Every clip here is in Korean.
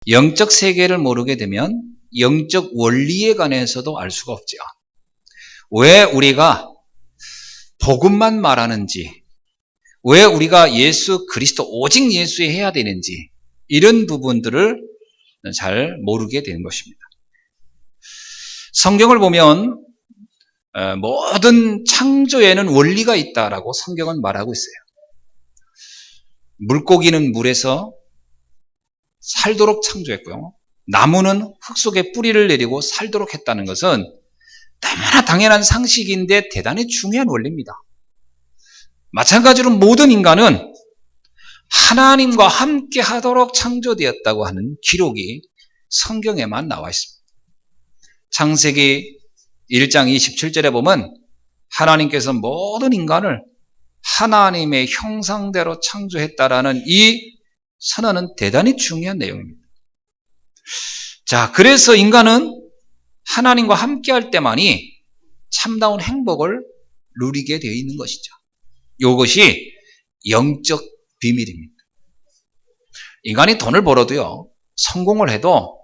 영적 세계를 모르게 되면 영적 원리에 관해서도 알 수가 없죠. 왜 우리가 복음만 말하는지, 왜 우리가 예수 그리스도 오직 예수에 해야 되는지, 이런 부분들을 잘 모르게 되는 것입니다. 성경을 보면 모든 창조에는 원리가 있다라고 성경은 말하고 있어요. 물고기는 물에서 살도록 창조했고요. 나무는 흙 속에 뿌리를 내리고 살도록 했다는 것은 너무나 당연한 상식인데 대단히 중요한 원리입니다. 마찬가지로 모든 인간은 하나님과 함께 하도록 창조되었다고 하는 기록이 성경에만 나와 있습니다. 창세기 1장 27절에 보면 하나님께서 모든 인간을 하나님의 형상대로 창조했다라는 이 선언은 대단히 중요한 내용입니다. 자, 그래서 인간은 하나님과 함께 할 때만이 참다운 행복을 누리게 되어 있는 것이죠. 이것이 영적 비밀입니다. 인간이 돈을 벌어도요, 성공을 해도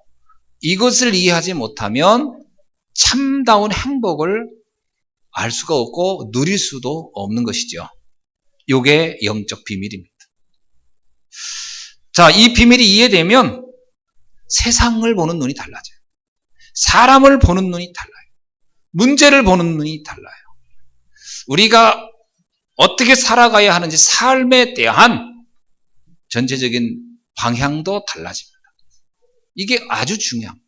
이것을 이해하지 못하면 참다운 행복을 알 수가 없고 누릴 수도 없는 것이죠. 이게 영적 비밀입니다. 자, 이 비밀이 이해되면 세상을 보는 눈이 달라져요. 사람을 보는 눈이 달라요. 문제를 보는 눈이 달라요. 우리가 어떻게 살아가야 하는지 삶에 대한 전체적인 방향도 달라집니다. 이게 아주 중요합니다.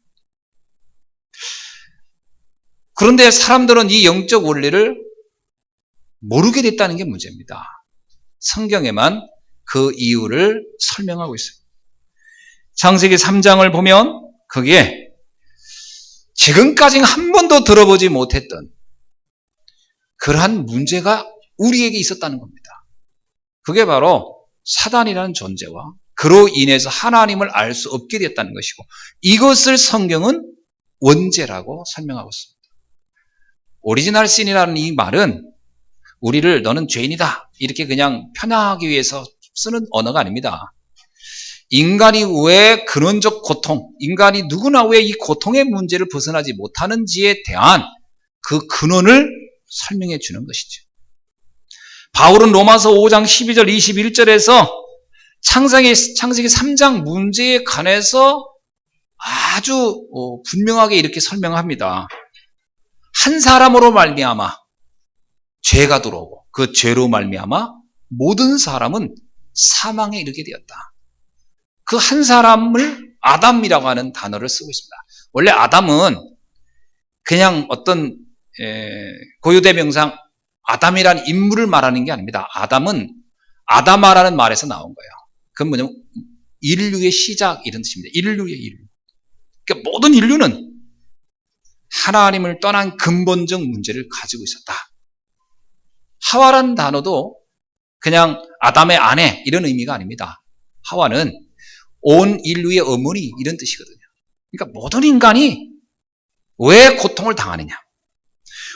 그런데 사람들은 이 영적 원리를 모르게 됐다는 게 문제입니다. 성경에만 그 이유를 설명하고 있어요. 창세기 3장을 보면 거기에 지금까지 한 번도 들어보지 못했던 그러한 문제가 우리에게 있었다는 겁니다. 그게 바로 사단이라는 존재와 그로 인해서 하나님을 알 수 없게 됐다는 것이고, 이것을 성경은 원죄라고 설명하고 있습니다. 오리지널 신이라는 이 말은 우리를 너는 죄인이다 이렇게 그냥 편하기 위해서 쓰는 언어가 아닙니다. 인간이 왜 근원적 고통, 인간이 누구나 왜 이 고통의 문제를 벗어나지 못하는지에 대한 그 근원을 설명해 주는 것이죠. 바울은 로마서 5장 12절 21절에서 창세기 3장 문제에 관해서 아주 분명하게 이렇게 설명합니다. 한 사람으로 말미암아 죄가 들어오고 그 죄로 말미암아 모든 사람은 사망에 이르게 되었다. 그 한 사람을 아담이라고 하는 단어를 쓰고 있습니다. 원래 아담은 그냥 어떤 고유대명상 아담이라는 인물을 말하는 게 아닙니다. 아담은 아담아라는 말에서 나온 거예요. 그건 뭐냐면 인류의 시작 이런 뜻입니다. 인류의 인류. 그러니까 모든 인류는 하나님을 떠난 근본적 문제를 가지고 있었다. 하와라는 단어도 그냥 아담의 아내 이런 의미가 아닙니다. 하와는 온 인류의 어머니 이런 뜻이거든요. 그러니까 모든 인간이 왜 고통을 당하느냐?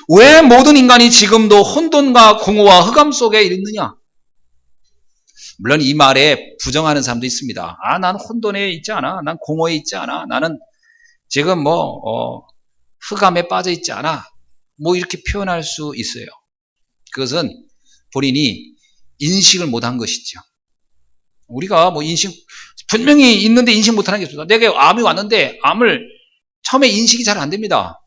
왜 모든 인간이 지금도 혼돈과 공허와 흑암 속에 있느냐? 물론 이 말에 부정하는 사람도 있습니다. 난 혼돈에 있지 않아. 난 공허에 있지 않아. 나는 지금 흑암에 빠져 있지 않아. 이렇게 표현할 수 있어요. 그것은 본인이 인식을 못한 것이죠. 우리가 분명히 있는데 인식 못하는 게 있습니다. 내게 암이 왔는데 암을 처음에 인식이 잘 안 됩니다.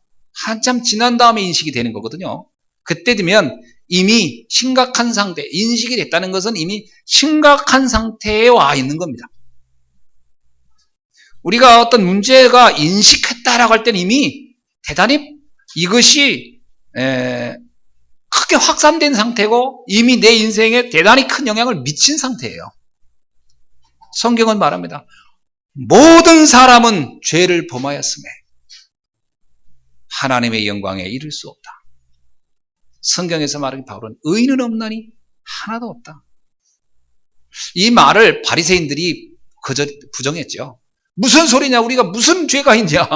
한참 지난 다음에 인식이 되는 거거든요. 그때 되면 이미 심각한 상태, 인식이 됐다는 것은 이미 심각한 상태에 와 있는 겁니다. 우리가 어떤 문제가 인식했다라고 할 때는 이미 대단히 이것이 크게 확산된 상태고 이미 내 인생에 대단히 큰 영향을 미친 상태예요. 성경은 말합니다. 모든 사람은 죄를 범하였으며 하나님의 영광에 이를 수 없다. 성경에서 말하기 바울은 의인은 없나니 하나도 없다. 이 말을 바리새인들이 부정했죠. 무슨 소리냐? 우리가 무슨 죄가 있냐?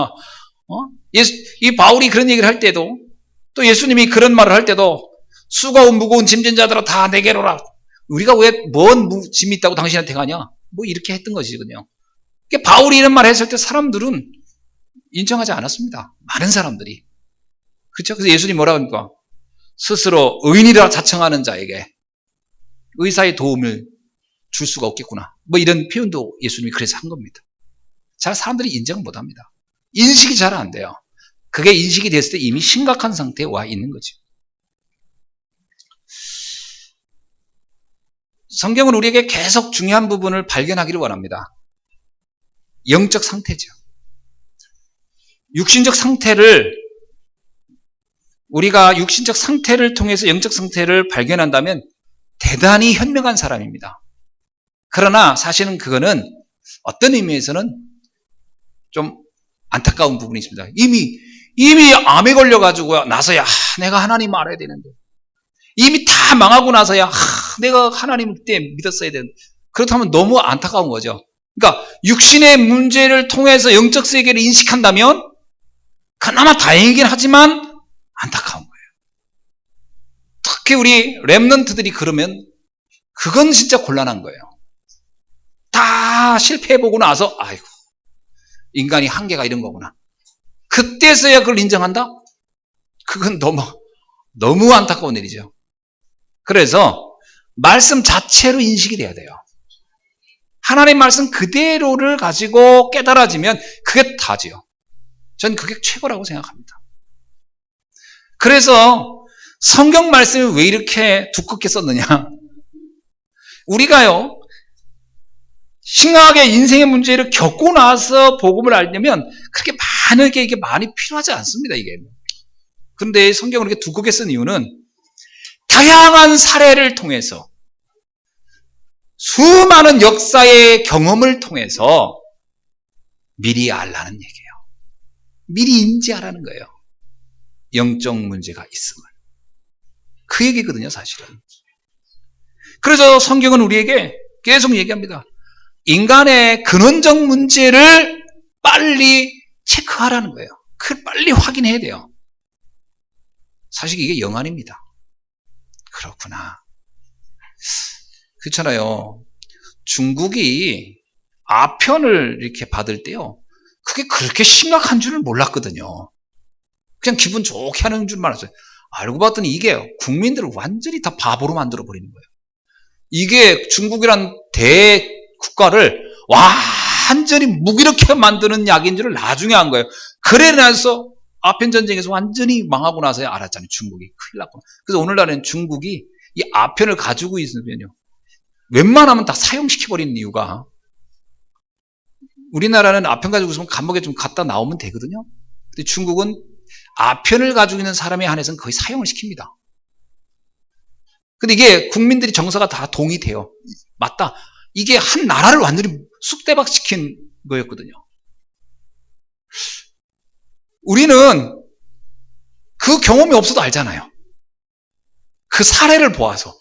이 바울이 그런 얘기를 할 때도 또 예수님이 그런 말을 할 때도 수고하고 무거운 짐진 자들아 다 내게로 오라. 우리가 왜 뭔 짐이 있다고 당신한테 가냐? 이렇게 했던 것이거든요. 바울이 이런 말 했을 때 사람들은 인정하지 않았습니다. 많은 사람들이. 그렇죠? 그래서 예수님이 뭐라고 합니까? 스스로 의인이라 자청하는 자에게 의사의 도움을 줄 수가 없겠구나. 뭐 이런 표현도 예수님이 그래서 한 겁니다. 잘 사람들이 인정을 못 합니다. 인식이 잘 안 돼요. 그게 인식이 됐을 때 이미 심각한 상태에 와 있는 거죠. 성경은 우리에게 계속 중요한 부분을 발견하기를 원합니다. 영적 상태죠. 육신적 상태를 우리가 육신적 상태를 통해서 영적 상태를 발견한다면 대단히 현명한 사람입니다. 그러나 사실은 그거는 어떤 의미에서는 좀 안타까운 부분이 있습니다. 이미 암에 걸려가지고 나서야 내가 하나님 알아야 되는데, 이미 다 망하고 나서야 내가 하나님을 그때 믿었어야 되는데, 그렇다면 너무 안타까운 거죠. 그러니까 육신의 문제를 통해서 영적 세계를 인식한다면 그나마 다행이긴 하지만 안타까운 거예요. 특히 우리 렘넌트들이 그러면 그건 진짜 곤란한 거예요. 다 실패해보고 나서 아이고 인간이 한계가 이런 거구나. 그때서야 그걸 인정한다? 그건 너무 안타까운 일이죠. 그래서 말씀 자체로 인식이 돼야 돼요. 하나님 말씀 그대로를 가지고 깨달아지면 그게 다지요. 전 그게 최고라고 생각합니다. 그래서 성경 말씀이 왜 이렇게 두껍게 썼느냐? 우리가요, 심각하게 인생의 문제를 겪고 나서 복음을 알려면 그렇게 많게 이게 많이 필요하지 않습니다, 이게. 그런데 성경을 이렇게 두껍게 쓴 이유는 다양한 사례를 통해서 수많은 역사의 경험을 통해서 미리 알라는 얘기예요. 미리 인지하라는 거예요. 영적 문제가 있음을. 그 얘기거든요, 사실은. 그래서 성경은 우리에게 계속 얘기합니다. 인간의 근원적 문제를 빨리 체크하라는 거예요. 그걸 빨리 확인해야 돼요. 사실 이게 영안입니다. 그렇구나. 그렇잖아요. 중국이 아편을 이렇게 받을 때요, 그게 그렇게 심각한 줄을 몰랐거든요. 그냥 기분 좋게 하는 줄만 알았어요. 알고 봤더니 이게 국민들을 완전히 다 바보로 만들어 버리는 거예요. 이게 중국이란 대국가를 완전히 무기력하게 만드는 약인 줄을 나중에 한 거예요. 그래 나서 아편 전쟁에서 완전히 망하고 나서야 알았잖아요. 중국이 큰일 났구나. 그래서 오늘날에는 중국이 이 아편을 가지고 있으면요, 웬만하면 다 사용시켜버리는 이유가, 우리나라는 아편 가지고 있으면 감옥에 좀 갖다 나오면 되거든요. 근데 중국은 아편을 가지고 있는 사람에 한해서는 거의 사용을 시킵니다. 근데 이게 국민들이 정서가 다 동의돼요. 맞다. 이게 한 나라를 완전히 쑥대박 시킨 거였거든요. 우리는 그 경험이 없어도 알잖아요. 그 사례를 보아서,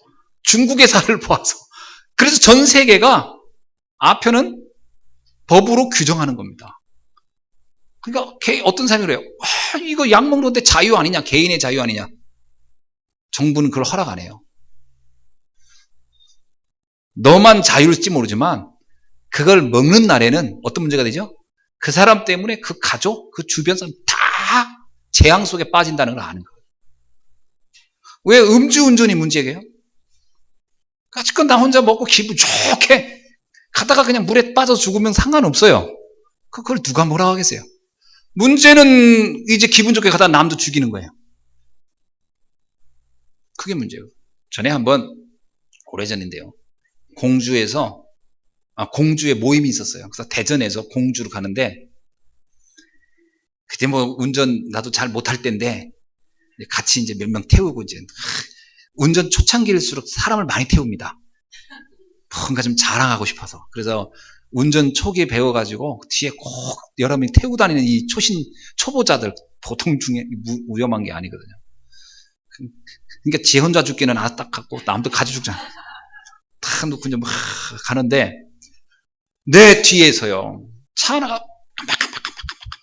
중국의 사례를 보아서. 그래서 전 세계가 아편은 법으로 규정하는 겁니다. 그러니까 어떤 사람이 그래요. 이거 약 먹는데 자유 아니냐? 개인의 자유 아니냐? 정부는 그걸 허락 안 해요. 너만 자유일지 모르지만 그걸 먹는 날에는 어떤 문제가 되죠? 그 사람 때문에 그 가족, 그 주변 사람 다 재앙 속에 빠진다는 걸 아는 거예요. 왜 음주운전이 문제예요? 그건 나 혼자 먹고 기분 좋게 가다가 그냥 물에 빠져 죽으면 상관없어요. 그걸 누가 뭐라고 하겠어요? 문제는 이제 기분 좋게 가다가 남도 죽이는 거예요. 그게 문제예요. 전에 한번 오래전인데요, 공주에 모임이 있었어요. 그래서 대전에서 공주로 가는데, 그때 뭐 운전 나도 잘 못할 때인데 같이 이제 몇 명 태우고, 이제 운전 초창기일수록 사람을 많이 태웁니다. 뭔가 좀 자랑하고 싶어서. 그래서 운전 초기에 배워가지고 뒤에 꼭 여러 명 태우고 다니는 이 초보자들, 보통 중에 위험한 게 아니거든요. 그러니까 지 혼자 죽기는 딱 갖고 남도 같이 죽잖아. 다 놓고 이제 막 가는데 내 뒤에서요, 차 하나가 깜빡깜빡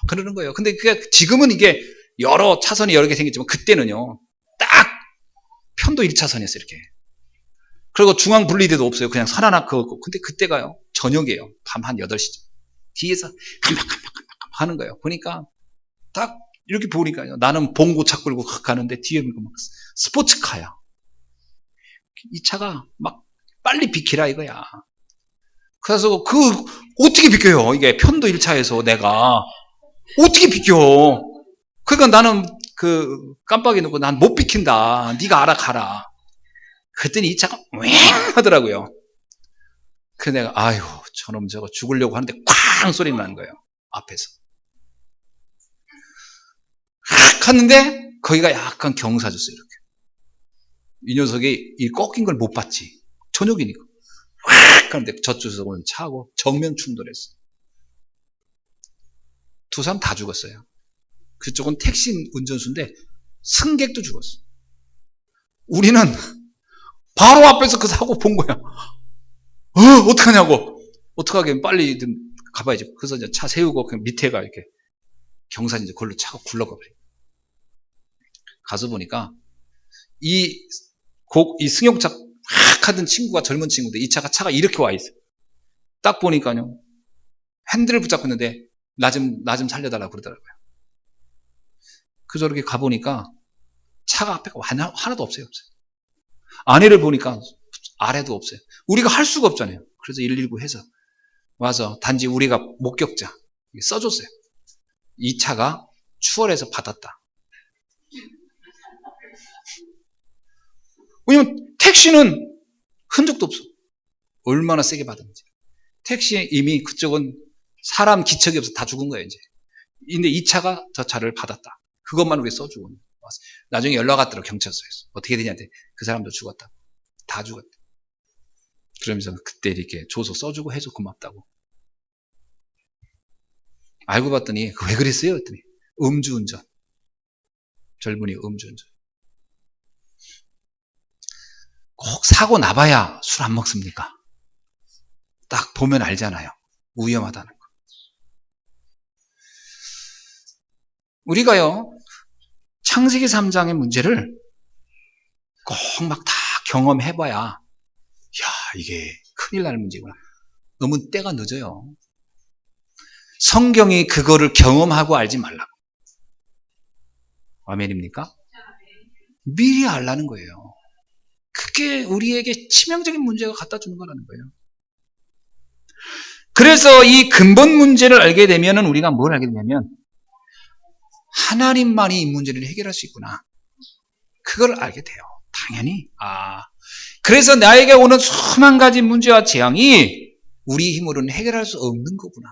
그러는 거예요. 근데 그게 지금은 이게 여러 차선이 여러 개 생겼지만 그때는요, 딱 편도 1차선이었어요, 이렇게. 그리고 중앙 분리대도 없어요. 그냥 선 하나 그었고. 근데 그때가요, 저녁이에요. 밤 한 8시쯤. 뒤에서 깜빡깜빡깜빡 하는 거예요. 보니까 딱 이렇게 보니까요. 나는 봉고차 끌고 가는데 뒤에 막 스포츠카야. 이 차가 막 빨리 비키라 이거야. 그래서 어떻게 비켜요? 이게 편도 1차에서 내가 어떻게 비켜? 그러니까 나는 깜빡이 놓고 난 못 비킨다. 네가 알아 가라. 그랬더니 이 차가 왱 하더라고요. 그래서 내가 아유 저놈 저거 죽으려고 하는데 쾅 소리 나는 거예요. 앞에서. 팍 갔는데 거기가 약간 경사졌어요. 이렇게. 이 녀석이 이 꺾인 걸 못 봤지. 저녁이니까. 확 가는데 저쪽에서 오는 차하고 정면 충돌했어. 두 사람 다 죽었어요. 그쪽은 택시 운전수인데 승객도 죽었어. 우리는 바로 앞에서 그 사고 본 거야. 어떡하냐고. 어떡하게 빨리 가봐야지. 그래서 이제 차 세우고 그 밑에가 이렇게 경사진 이제 걸로 차가 굴러가 버려. 가서 보니까 이 승용차 확 하던 친구가 젊은 친구인데 이 차가 이렇게 와 있어. 딱 보니까요. 핸들을 붙잡고 있는데 나 좀 살려달라고 그러더라고요. 그래서 이렇게 가보니까 차가 앞에가 하나도 없어요. 안에를 보니까 아래도 없어요. 우리가 할 수가 없잖아요. 그래서 119 해서 와서 단지 우리가 목격자 써줬어요. 이 차가 추월해서 받았다. 왜냐면 택시는 흔적도 없어. 얼마나 세게 받았는지. 택시 이미 그쪽은 사람 기척이 없어 다 죽은 거예요 이제. 근데 이 차가 저 차를 받았다. 그것만 우리 써주고 왔어요. 나중에 연락 왔더라고 경찰서에서. 어떻게 되냐는데 그 사람도 죽었다. 다 죽었다. 그러면서 그때 이렇게 줘서 써주고 해서 고맙다고. 알고 봤더니 왜 그랬어요? 했더니 음주운전. 젊은이 음주운전. 꼭 사고 나봐야 술 안 먹습니까? 딱 보면 알잖아요. 위험하다는 거. 우리가요. 창세기 3장의 문제를 꼭 막 다 경험해봐야 야 이게 큰일 날 문제구나. 너무 때가 늦어요. 성경이 그거를 경험하고 알지 말라고. 아멘입니까? 미리 알라는 거예요. 그게 우리에게 치명적인 문제가 갖다 주는 거라는 거예요. 그래서 이 근본 문제를 알게 되면 우리가 뭘 알게 되냐면 하나님만이 이 문제를 해결할 수 있구나. 그걸 알게 돼요. 당연히. 그래서 나에게 오는 수만 가지 문제와 재앙이 우리 힘으로는 해결할 수 없는 거구나.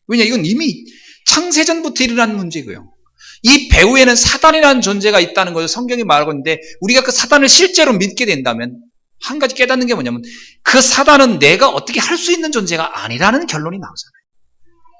왜냐 이건 이미 창세전부터 일어난 문제고요. 이 배후에는 사단이라는 존재가 있다는 것을 성경이 말하고 있는데 우리가 그 사단을 실제로 믿게 된다면 한 가지 깨닫는 게 뭐냐면 그 사단은 내가 어떻게 할 수 있는 존재가 아니라는 결론이 나오잖아요.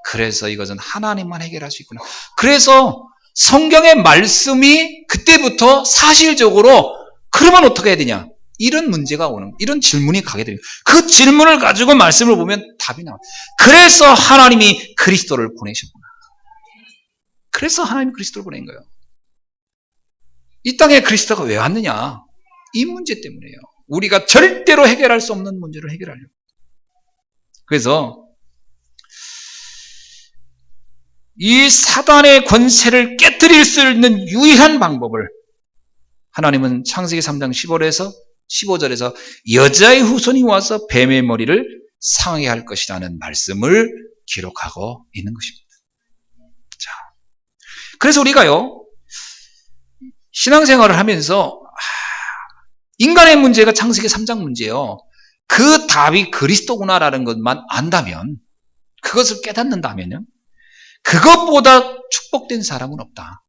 그래서 이것은 하나님만 해결할 수 있구나. 그래서 성경의 말씀이 그때부터 사실적으로 그러면 어떻게 해야 되냐? 이런 문제가 오는, 이런 질문이 가게 돼요. 그 질문을 가지고 말씀을 보면 답이 나와요. 그래서 하나님이 그리스도를 보내셨구나. 그래서 하나님이 그리스도를 보낸 거예요. 이 땅에 그리스도가 왜 왔느냐? 이 문제 때문이에요. 우리가 절대로 해결할 수 없는 문제를 해결하려고. 그래서 이 사단의 권세를 깨뜨릴 수 있는 유일한 방법을 하나님은 창세기 3장 15절에서 여자의 후손이 와서 뱀의 머리를 상하게 할 것이라는 말씀을 기록하고 있는 것입니다. 자, 그래서 우리가요 신앙생활을 하면서 인간의 문제가 창세기 3장 문제예요. 그 답이 그리스도구나라는 것만 안다면, 그것을 깨닫는다면요, 그것보다 축복된 사람은 없다.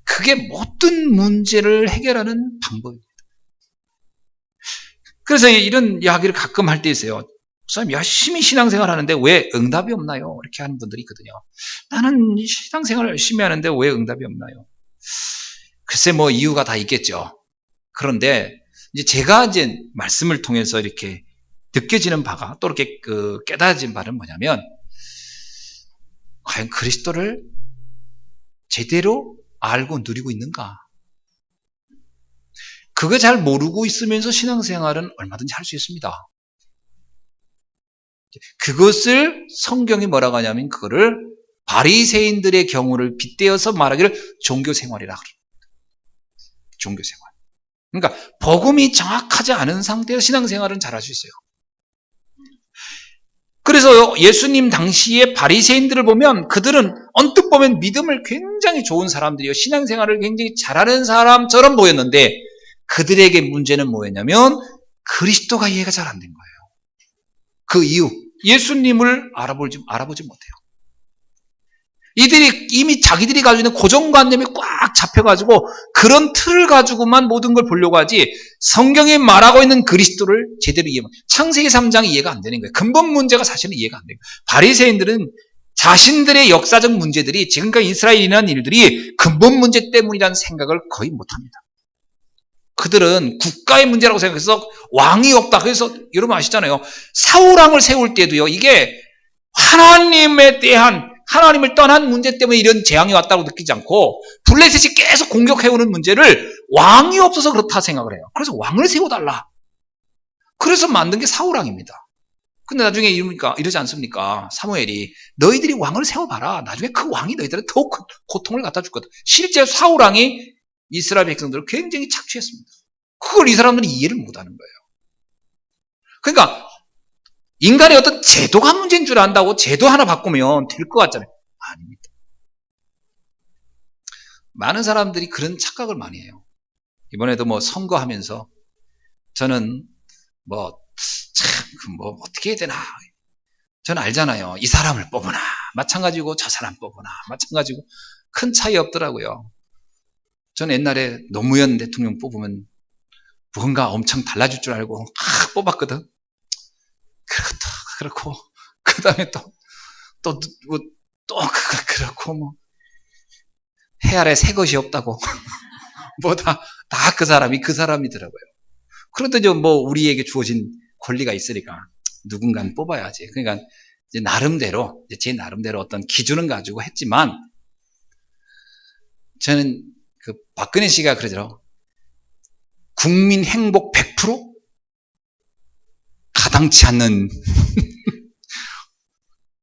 그게 모든 문제를 해결하는 방법입니다. 그래서 이런 이야기를 가끔 할 때 있어요. 목사님 열심히 신앙생활 하는데 왜 응답이 없나요? 이렇게 하는 분들이 있거든요. 나는 신앙생활 열심히 하는데 왜 응답이 없나요? 글쎄 뭐 이유가 다 있겠죠. 그런데 이제 제가 이제 말씀을 통해서 이렇게 느껴지는 바가 또 이렇게 깨달아진 바는 뭐냐면 과연 그리스도를 제대로 알고 누리고 있는가? 그거 잘 모르고 있으면서 신앙생활은 얼마든지 할 수 있습니다. 그것을 성경이 뭐라고 하냐면 그거를 바리새인들의 경우를 빗대어서 말하기를 종교생활이라 그래요. 종교생활. 그러니까 복음이 정확하지 않은 상태에서 신앙생활은 잘할 수 있어요. 그래서 예수님 당시에 바리새인들을 보면 그들은 언뜻 보면 믿음을 굉장히 좋은 사람들이요. 신앙생활을 굉장히 잘하는 사람처럼 보였는데 그들에게 문제는 뭐였냐면 그리스도가 이해가 잘 안 된 거예요. 그 이유, 예수님을 알아보지 못해요. 이들이 이미 자기들이 가지고 있는 고정관념이 꽉 잡혀가지고 그런 틀을 가지고만 모든 걸 보려고 하지 성경이 말하고 있는 그리스도를 제대로 이해 못해요. 창세기 3장이 이해가 안 되는 거예요. 근본 문제가 사실은 이해가 안 돼요. 바리새인들은 자신들의 역사적 문제들이 지금까지 이스라엘이 일어난 일들이 근본 문제 때문이라는 생각을 거의 못합니다. 그들은 국가의 문제라고 생각해서 왕이 없다. 그래서 여러분 아시잖아요. 사울왕을 세울 때도요. 이게 하나님에 대한 하나님을 떠난 문제 때문에 이런 재앙이 왔다고 느끼지 않고 블레셋이 계속 공격해오는 문제를 왕이 없어서 그렇다 생각을 해요. 그래서 왕을 세워달라. 그래서 만든 게 사울왕입니다. 근데 나중에 이러지 않습니까? 사무엘이 너희들이 왕을 세워봐라. 나중에 그 왕이 너희들한테 더 큰 고통을 갖다 줄 거다. 실제 사울왕이 이스라엘 백성들을 굉장히 착취했습니다. 그걸 이 사람들이 이해를 못하는 거예요. 그러니까 인간의 어떤 제도가 문제인 줄 안다고 제도 하나 바꾸면 될 것 같잖아요. 아닙니다. 많은 사람들이 그런 착각을 많이 해요. 이번에도 뭐 선거하면서 저는 어떻게 해야 되나. 저는 알잖아요. 이 사람을 뽑으나 마찬가지고 저 사람 뽑으나 마찬가지고 큰 차이 없더라고요. 저는 옛날에 노무현 대통령 뽑으면 뭔가 엄청 달라질 줄 알고 뽑았거든. 그렇고 그 다음에 그렇고 해 아래 새 것이 없다고 다 그 사람이더라고요. 그런데 우리에게 주어진 권리가 있으니까 누군가는 뽑아야지. 그러니까 이제 나름대로 제 나름대로 어떤 기준은 가지고 했지만 저는 그 박근혜 씨가 그러더라고. 국민 행복 100%? 가당치 않는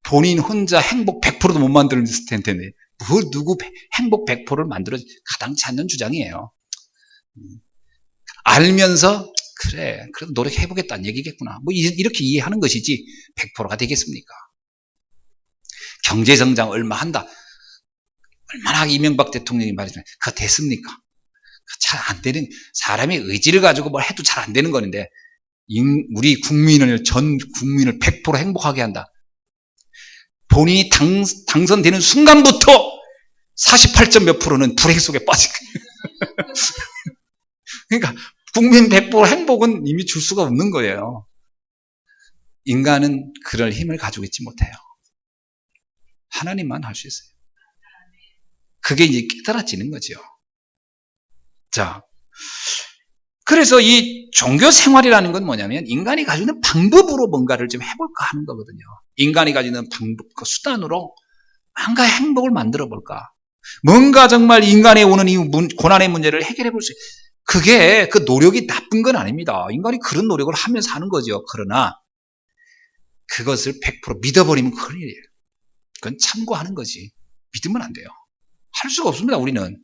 본인 혼자 행복 100%도 못 만드는 텐데 누구 행복 100%를 만들어 가당치 않는 주장이에요. 알면서 그래 그래도 노력해보겠다는 얘기겠구나. 이렇게 이해하는 것이지 100%가 되겠습니까? 경제성장 얼마 한다. 얼마나 이명박 대통령이 말했지만 그거 됐습니까? 잘 안 되는 사람의 의지를 가지고 뭘 해도 잘 안 되는 거는데 우리 전 국민을 100% 행복하게 한다. 본인이 당선되는 순간부터 48점 몇 프로는 불행 속에 빠진 거예요. 그러니까 국민 100% 행복은 이미 줄 수가 없는 거예요. 인간은 그럴 힘을 가지고 있지 못해요. 하나님만 할 수 있어요. 그게 이제 깨달아지는 거죠. 자, 그래서 이 종교 생활이라는 건 뭐냐면 인간이 가지고 있는 방법으로 뭔가를 좀 해볼까 하는 거거든요. 인간이 가지고 있는 방법, 그 수단으로 뭔가 행복을 만들어 볼까. 뭔가 정말 인간에 오는 이 고난의 문제를 해결해 볼 수 있어요. 그게 그 노력이 나쁜 건 아닙니다. 인간이 그런 노력을 하면서 하는 거죠. 그러나 그것을 100% 믿어버리면 큰일이에요. 그건 참고하는 거지. 믿으면 안 돼요. 할 수가 없습니다. 우리는.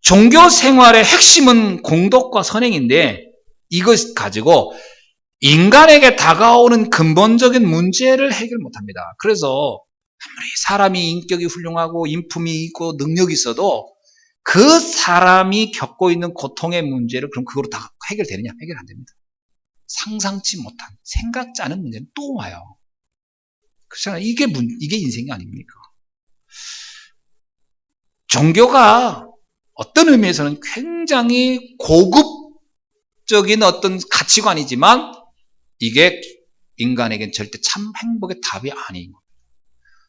종교 생활의 핵심은 공덕과 선행인데 이것 가지고 인간에게 다가오는 근본적인 문제를 해결 못합니다. 그래서 아무리 사람이 인격이 훌륭하고 인품이 있고 능력이 있어도 그 사람이 겪고 있는 고통의 문제를 그럼 그거로 다 해결되느냐? 해결 안 됩니다. 상상치 못한 생각지 않은 문제는 또 와요. 그렇잖아요. 이게 인생이 아닙니까? 종교가 어떤 의미에서는 굉장히 고급적인 어떤 가치관이지만 이게 인간에겐 절대 참 행복의 답이 아닌 겁니다.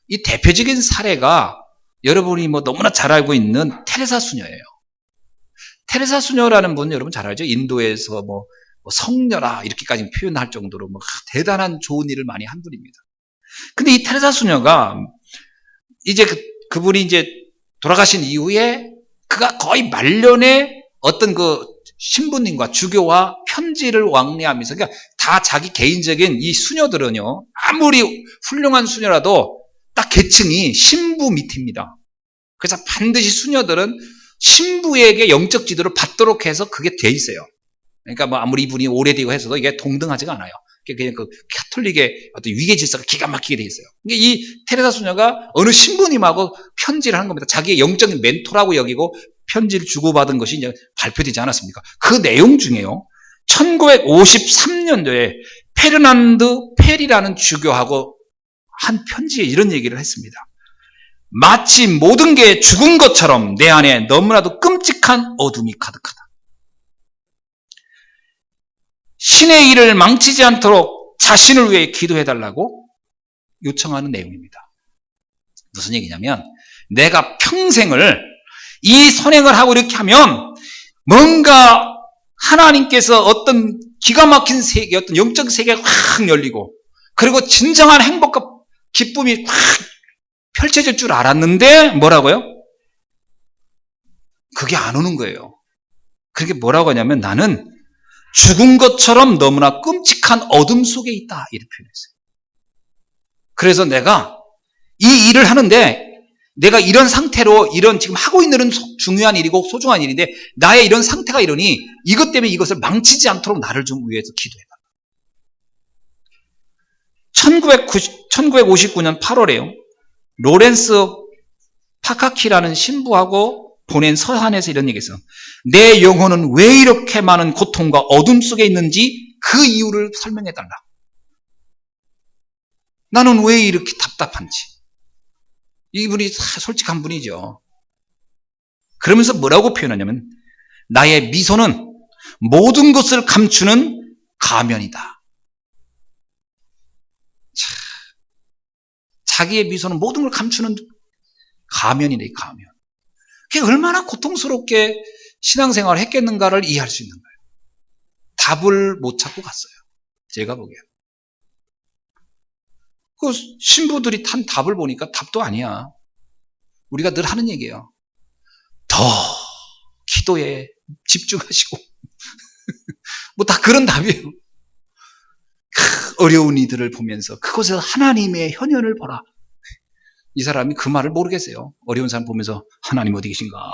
이 대표적인 사례가 여러분이 너무나 잘 알고 있는 테레사 수녀예요. 테레사 수녀라는 분 여러분 잘 알죠? 인도에서 성녀라 이렇게까지 표현할 정도로 대단한 좋은 일을 많이 한 분입니다. 근데 이 테레사 수녀가 이제 그분이 이제 돌아가신 이후에 그가 거의 말년에 어떤 그 신부님과 주교와 편지를 왕래하면서, 그러니까 다 자기 개인적인 이 수녀들은요, 아무리 훌륭한 수녀라도 딱 계층이 신부 밑입니다. 그래서 반드시 수녀들은 신부에게 영적 지도를 받도록 해서 그게 돼 있어요. 그러니까 뭐 아무리 이분이 오래되고 해서도 이게 동등하지가 않아요. 그냥 그 가톨릭의 어떤 위계 질서가 기가 막히게 돼 있어요. 그러니까 이 테레사 수녀가 어느 신부님하고 편지를 하는 겁니다. 자기의 영적인 멘토라고 여기고 편지를 주고받은 것이 이제 발표되지 않았습니까? 그 내용 중에요. 1953년도에 페르난드 페리라는 주교하고 한 편지에 이런 얘기를 했습니다. 마치 모든 게 죽은 것처럼 내 안에 너무나도 끔찍한 어둠이 가득하다. 신의 일을 망치지 않도록 자신을 위해 기도해달라고 요청하는 내용입니다. 무슨 얘기냐면 내가 평생을 이 선행을 하고 이렇게 하면 뭔가 하나님께서 어떤 기가 막힌 세계, 어떤 영적 세계가 확 열리고 그리고 진정한 행복과 기쁨이 확 펼쳐질 줄 알았는데 뭐라고요? 그게 안 오는 거예요. 그게 뭐라고 하냐면 나는 죽은 것처럼 너무나 끔찍한 어둠 속에 있다 이렇게 표현했어요. 그래서 내가 이 일을 하는데 내가 이런 상태로 이런 지금 하고 있는 일은 중요한 일이고 소중한 일인데 나의 이런 상태가 이러니 이것 때문에 이것을 망치지 않도록 나를 좀 위해서 기도해달라. 1959년 8월에요. 로렌스 파카키라는 신부하고 보낸 서한에서 이런 얘기했어요. 내 영혼은 왜 이렇게 많은 고통과 어둠 속에 있는지 그 이유를 설명해달라. 나는 왜 이렇게 답답한지. 이분이 솔직한 분이죠. 그러면서 뭐라고 표현하냐면 나의 미소는 모든 것을 감추는 가면이다. 자기의 미소는 모든 걸 감추는 가면이네, 가면. 그게 얼마나 고통스럽게 신앙생활을 했겠는가를 이해할 수 있는 거예요. 답을 못 찾고 갔어요. 제가 보기엔. 그 신부들이 탄 답을 보니까 답도 아니야. 우리가 늘 하는 얘기예요. 더 기도에 집중하시고 뭐 다 그런 답이에요. 어려운 이들을 보면서 그곳에서 하나님의 현현을 보라. 이 사람이 그 말을 모르겠어요. 어려운 사람 보면서 하나님 어디 계신가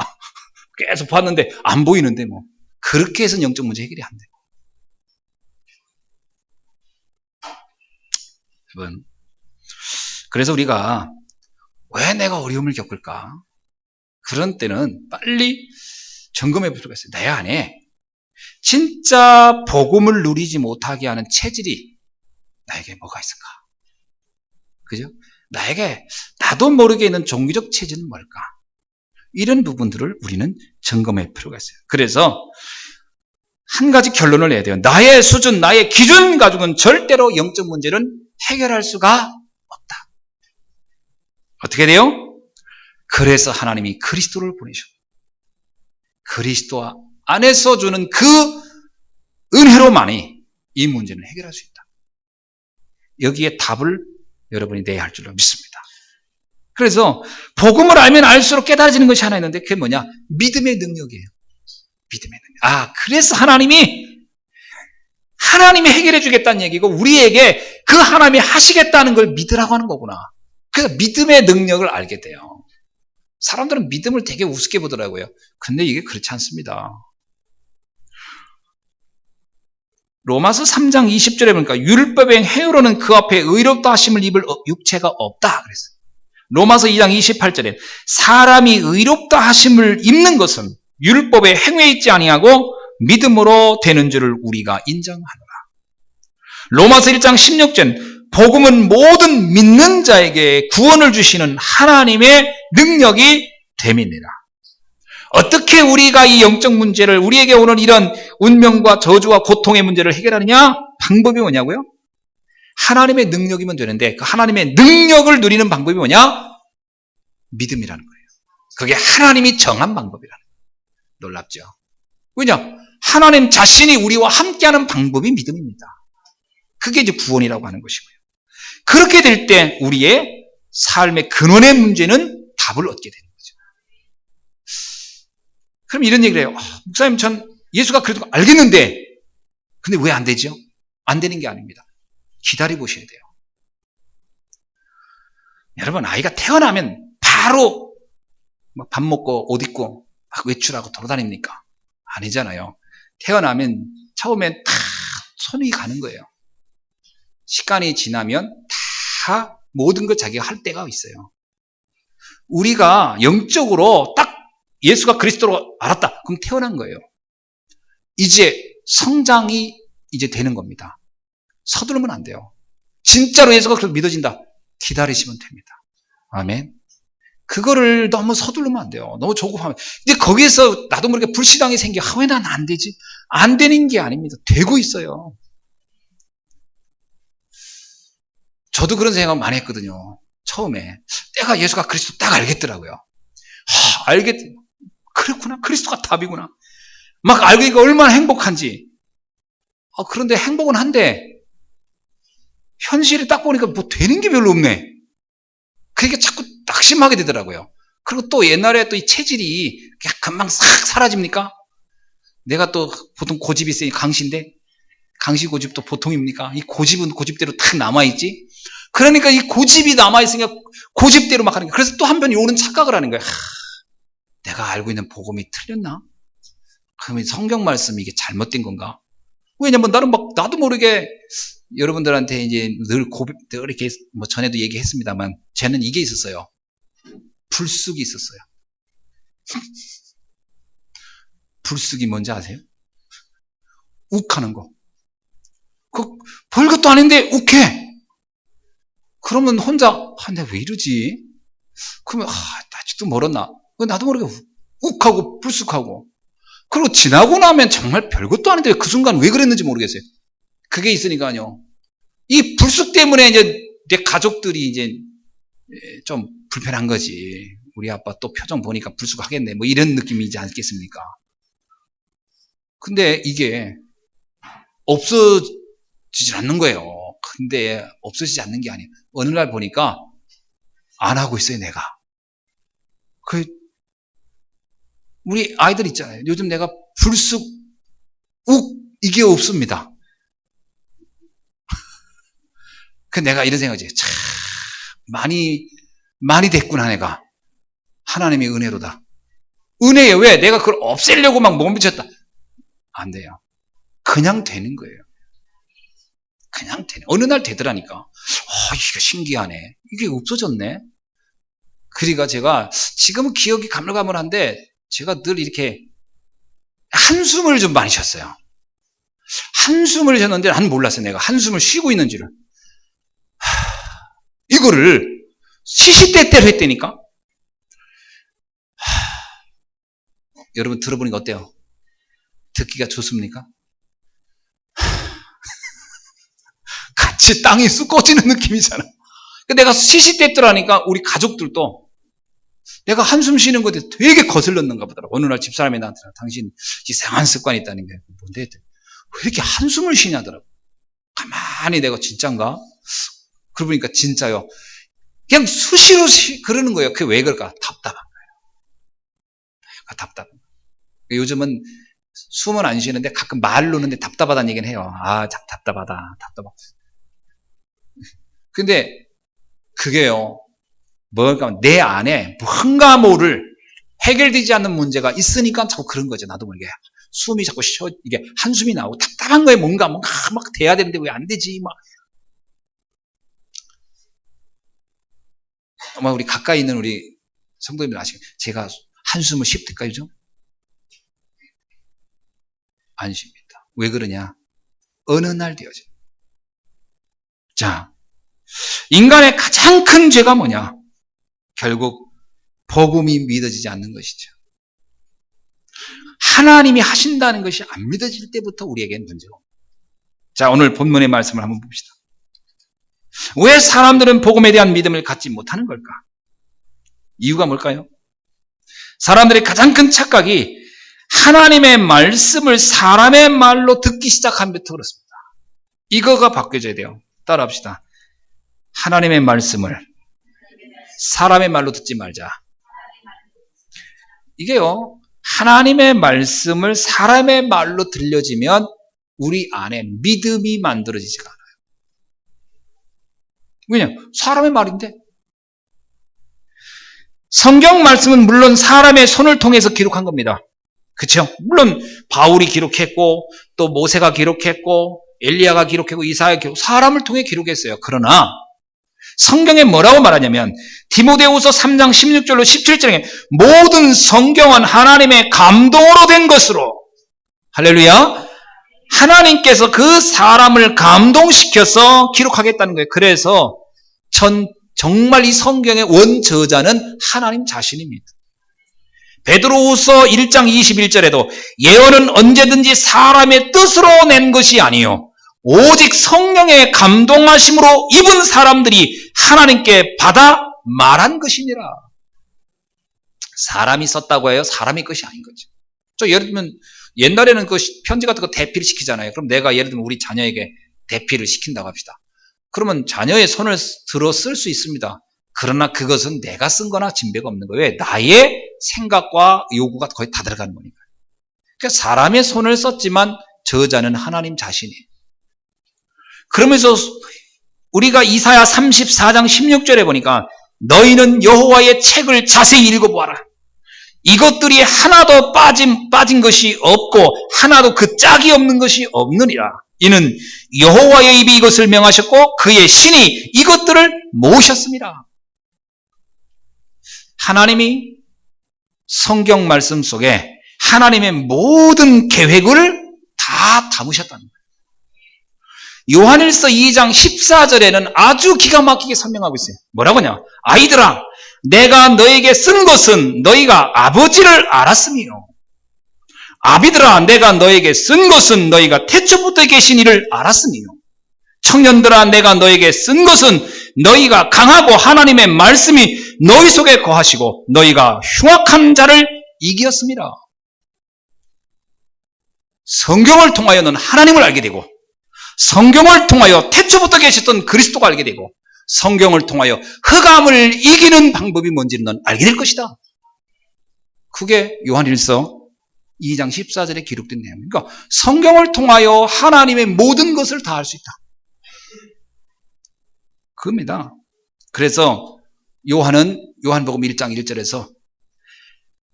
계속 봤는데 안 보이는데 뭐 그렇게 해서는 영적 문제 해결이 안 돼요. 여러분, 그래서 우리가 왜 내가 어려움을 겪을까? 그런 때는 빨리 점검해 볼 필요가 있어요. 내 안에 진짜 복음을 누리지 못하게 하는 체질이 나에게 뭐가 있을까? 그죠? 나에게 나도 모르게 있는 종교적 체질은 뭘까? 이런 부분들을 우리는 점검할 필요가 있어요. 그래서 한 가지 결론을 내야 돼요. 나의 수준, 나의 기준 가지고는 절대로 영적 문제는 해결할 수가 없다. 어떻게 돼요? 그래서 하나님이 그리스도를 보내셨고 그리스도 안에서 주는 그 은혜로만이 이 문제는 해결할 수 있다. 여기에 답을 여러분이 내야 할 줄로 믿습니다. 그래서 복음을 알면 알수록 깨달아지는 것이 하나 있는데 그게 뭐냐? 믿음의 능력이에요. 믿음의 능력. 그래서 하나님이 해결해 주겠다는 얘기고 우리에게 그 하나님이 하시겠다는 걸 믿으라고 하는 거구나. 그래서 믿음의 능력을 알게 돼요. 사람들은 믿음을 되게 우습게 보더라고요. 근데 이게 그렇지 않습니다. 로마서 3장 20절에 보니까 율법의 행위로는 그 앞에 의롭다 하심을 입을 육체가 없다 그랬어요. 로마서 2장 28절에 사람이 의롭다 하심을 입는 것은 율법의 행위에 있지 아니하고 믿음으로 되는 줄을 우리가 인정하노라. 로마서 1장 16절 복음은 모든 믿는 자에게 구원을 주시는 하나님의 능력이 됨이니라. 어떻게 우리가 이 영적 문제를 우리에게 오는 이런 운명과 저주와 고통의 문제를 해결하느냐? 방법이 뭐냐고요? 하나님의 능력이면 되는데 그 하나님의 능력을 누리는 방법이 뭐냐? 믿음이라는 거예요. 그게 하나님이 정한 방법이라는 거예요. 놀랍죠? 왜냐? 하나님 자신이 우리와 함께하는 방법이 믿음입니다. 그게 이제 구원이라고 하는 것이고요. 그렇게 될 때 우리의 삶의 근원의 문제는 답을 얻게 되는 거죠. 그럼 이런 얘기를 해요. 목사님, 전 예수가 그래도 알겠는데 근데 왜 안 되죠? 안 되는 게 아닙니다. 기다려 보셔야 돼요. 여러분, 아이가 태어나면 바로 밥 먹고 옷 입고 막 외출하고 돌아다닙니까? 아니잖아요. 태어나면 처음엔 다 손이 가는 거예요. 시간이 지나면 다 모든 걸 자기가 할 때가 있어요. 우리가 영적으로 딱 예수가 그리스도로 알았다. 그럼 태어난 거예요. 이제 성장이 이제 되는 겁니다. 서두르면 안 돼요. 진짜로 예수가 그렇게 믿어진다. 기다리시면 됩니다. 아멘. 그거를 너무 서두르면 안 돼요. 너무 조급하면. 근데 거기에서 나도 모르게 불신앙이 생겨. 왜 난 안 되지? 안 되는 게 아닙니다. 되고 있어요. 저도 그런 생각을 많이 했거든요. 처음에. 때가 예수가 그리스도 딱 알겠더라고요. 그렇구나. 그리스도가 답이구나. 막 알기가 얼마나 행복한지. 그런데 행복은 한데, 현실이 딱 보니까 뭐 되는 게 별로 없네. 그게 자꾸 낙심하게 되더라고요. 그리고 또 옛날에 또 이 체질이 금방 싹 사라집니까? 내가 또 보통 고집이 있으니 강시인데, 강시 고집도 보통입니까? 이 고집은 고집대로 딱 남아있지? 그러니까 이 고집이 남아있으니까 고집대로 막 하는 거예요. 그래서 또 한번 오는 착각을 하는 거예요. 내가 알고 있는 복음이 틀렸나? 그러면 성경 말씀이 이게 잘못된 건가? 왜냐면 나도 모르게 여러분들한테 이제 늘 이렇게 뭐 전에도 얘기했습니다만, 쟤는 이게 있었어요. 불쑥이 있었어요. 불쑥이 뭔지 아세요? 욱하는 거. 별것도 아닌데 욱해. 그러면 혼자, 내가 왜 이러지? 그러면, 아직도 멀었나? 나도 모르게 욱하고 불쑥하고. 그리고 지나고 나면 정말 별것도 아닌데 그 순간 왜 그랬는지 모르겠어요. 그게 있으니까요. 이 불쑥 때문에 이제 내 가족들이 이제 좀 불편한 거지. 우리 아빠 또 표정 보니까 불쑥하겠네. 뭐 이런 느낌이지 않겠습니까? 근데 이게 없어지질 않는 거예요. 근데 없어지지 않는 게 아니에요. 어느 날 보니까 안 하고 있어요, 내가. 우리 아이들 있잖아요. 요즘 내가 불쑥, 이게 없습니다. 내가 이런 생각이지. 참, 많이 됐구나, 내가. 하나님의 은혜로다. 은혜에 왜? 내가 그걸 없애려고 막 몸부쳤다. 안 돼요. 그냥 되는 거예요. 그냥 되네. 어느 날 되더라니까. 이게 신기하네. 이게 없어졌네. 그러니까 제가 지금은 기억이 가물가물한데 제가 늘 이렇게 한숨을 좀 많이 쉬었어요. 한숨을 쉬었는데 난 몰랐어요. 내가 한숨을 쉬고 있는지를. 이거를 시시때때로 했다니까. 여러분 들어보니까 어때요? 듣기가 좋습니까? 같이 땅이 쑥 꺼지는 느낌이잖아. 내가 시시때때라니까 우리 가족들도 내가 한숨 쉬는 것에 되게 거슬렀는가 보더라고. 어느 날 집사람이 나한테 당신 이상한 습관이 있다는 게 뭔데? 왜 이렇게 한숨을 쉬냐더라고. 가만히 내가 진짠가? 그러고 보니까 진짜요. 그냥 수시로 그러는 거예요. 그게 왜 그럴까? 답답한 거예요. 답답한 거예요. 요즘은 숨은 안 쉬는데 가끔 말 놓는데 답답하다는 얘기는 해요. 답답하다. 근데 그게요. 뭘까? 내 안에 뭔가 모를 해결되지 않는 문제가 있으니까 자꾸 그런 거죠. 나도 모르게. 숨이 자꾸 이게 한숨이 나오고 답답한 거에 뭔가 막 돼야 되는데 왜 안 되지? 아마 우리 가까이 있는 우리 성도님들 아시죠? 제가 한숨을 쉽을까요? 좀? 안 쉽니다. 왜 그러냐? 어느 날 되어져. 자, 인간의 가장 큰 죄가 뭐냐? 결국 복음이 믿어지지 않는 것이죠. 하나님이 하신다는 것이 안 믿어질 때부터 우리에게는 문제가 옵니다. 자, 오늘 본문의 말씀을 한번 봅시다. 왜 사람들은 복음에 대한 믿음을 갖지 못하는 걸까? 이유가 뭘까요? 사람들의 가장 큰 착각이 하나님의 말씀을 사람의 말로 듣기 시작하면부터 그렇습니다. 이거가 바뀌어져야 돼요. 따라합시다. 하나님의 말씀을 사람의 말로 듣지 말자. 이게요, 하나님의 말씀을 사람의 말로 들려지면 우리 안에 믿음이 만들어지지가 않아요. 왜냐? 사람의 말인데. 성경 말씀은 물론 사람의 손을 통해서 기록한 겁니다. 그렇죠? 물론 바울이 기록했고 또 모세가 기록했고 엘리야가 기록했고 이사야가 기록, 사람을 통해 기록했어요. 그러나 성경에 뭐라고 말하냐면 디모데후서 3장 16절로 17절에 모든 성경은 하나님의 감동으로 된 것으로, 할렐루야, 하나님께서 그 사람을 감동시켜서 기록하겠다는 거예요. 그래서 정말 이 성경의 원저자는 하나님 자신입니다. 베드로후서 1장 21절에도 예언은 언제든지 사람의 뜻으로 낸 것이 아니요 오직 성령의 감동하심으로 입은 사람들이 하나님께 받아 말한 것이니라. 사람이 썼다고 해요? 사람의 것이 아닌 거죠. 저 예를 들면 옛날에는 그 편지 같은 거 대피를 시키잖아요. 그럼 내가 예를 들면 우리 자녀에게 대피를 시킨다고 합시다. 그러면 자녀의 손을 들어 쓸 수 있습니다. 그러나 그것은 내가 쓴 거나 진배가 없는 거예요. 왜? 나의 생각과 요구가 거의 다 들어가는 거니까. 그러니까 사람의 손을 썼지만 저자는 하나님 자신이에요. 그러면서 우리가 이사야 34장 16절에 보니까 너희는 여호와의 책을 자세히 읽어보아라. 이것들이 하나도 빠진 것이 없고 하나도 그 짝이 없는 것이 없느니라. 이는 여호와의 입이 이것을 명하셨고 그의 신이 이것들을 모으셨습니다. 하나님이 성경 말씀 속에 하나님의 모든 계획을 다 담으셨다는 거예요. 요한일서 2장 14절에는 아주 기가 막히게 설명하고 있어요. 뭐라고 하냐? 아이들아, 내가 너에게 쓴 것은 너희가 아버지를 알았으며, 아비들아, 내가 너에게 쓴 것은 너희가 태초부터 계신 이를 알았으며, 청년들아, 내가 너에게 쓴 것은 너희가 강하고 하나님의 말씀이 너희 속에 거하시고 너희가 흉악한 자를 이기었습니다. 성경을 통하여는 하나님을 알게 되고 성경을 통하여 태초부터 계셨던 그리스도가 알게 되고 성경을 통하여 흑암을 이기는 방법이 뭔지는 넌 알게 될 것이다. 그게 요한일서 2장 14절에 기록된 내용입니다. 그러니까 성경을 통하여 하나님의 모든 것을 다 알 수 있다. 그겁니다. 그래서 요한복음 1장 1절에서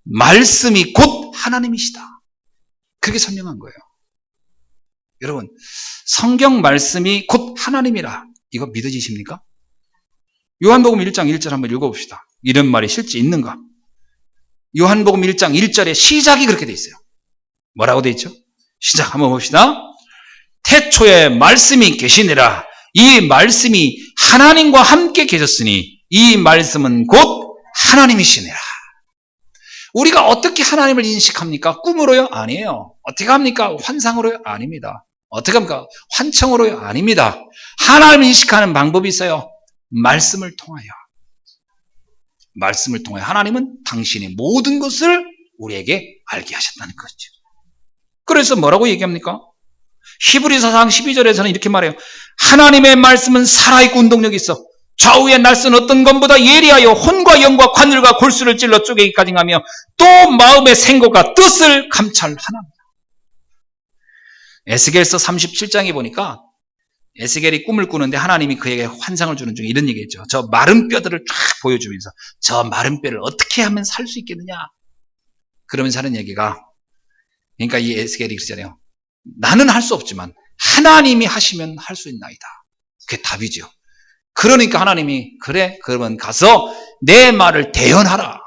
말씀이 곧 하나님이시다. 그렇게 설명한 거예요. 여러분, 성경 말씀이 곧 하나님이라. 이거 믿어지십니까? 요한복음 1장 1절 한번 읽어봅시다. 이런 말이 실제 있는가? 요한복음 1장 1절에 시작이 그렇게 돼 있어요. 뭐라고 돼 있죠? 시작 한번 봅시다. 태초에 말씀이 계시니라. 이 말씀이 하나님과 함께 계셨으니 이 말씀은 곧 하나님이시니라. 우리가 어떻게 하나님을 인식합니까? 꿈으로요? 아니에요. 어떻게 합니까? 환상으로요? 아닙니다. 어떻게 합니까? 환청으로요? 아닙니다. 하나님을 인식하는 방법이 있어요. 말씀을 통하여. 말씀을 통해 하나님은 당신의 모든 것을 우리에게 알게 하셨다는 거죠. 그래서 뭐라고 얘기합니까? 히브리서 4장 12절에서는 이렇게 말해요. 하나님의 말씀은 살아있고 운동력이 있어 좌우의 날선 어떤 것보다 예리하여 혼과 영과 관절과 골수를 찔러 쪼개기까지 하며 또 마음의 생각과 뜻을 감찰하나이다. 에스겔서 37장에 보니까 에스겔이 꿈을 꾸는데 하나님이 그에게 환상을 주는 중에 이런 얘기했죠. 저 마른 뼈들을 쫙 보여주면서 저 마른 뼈를 어떻게 하면 살 수 있겠느냐. 그러면서 하는 얘기가, 그러니까 이 에스겔이 그러잖아요. 나는 할 수 없지만 하나님이 하시면 할 수 있나이다. 그게 답이죠. 그러니까 하나님이 그래 그러면 가서 내 말을 대언하라.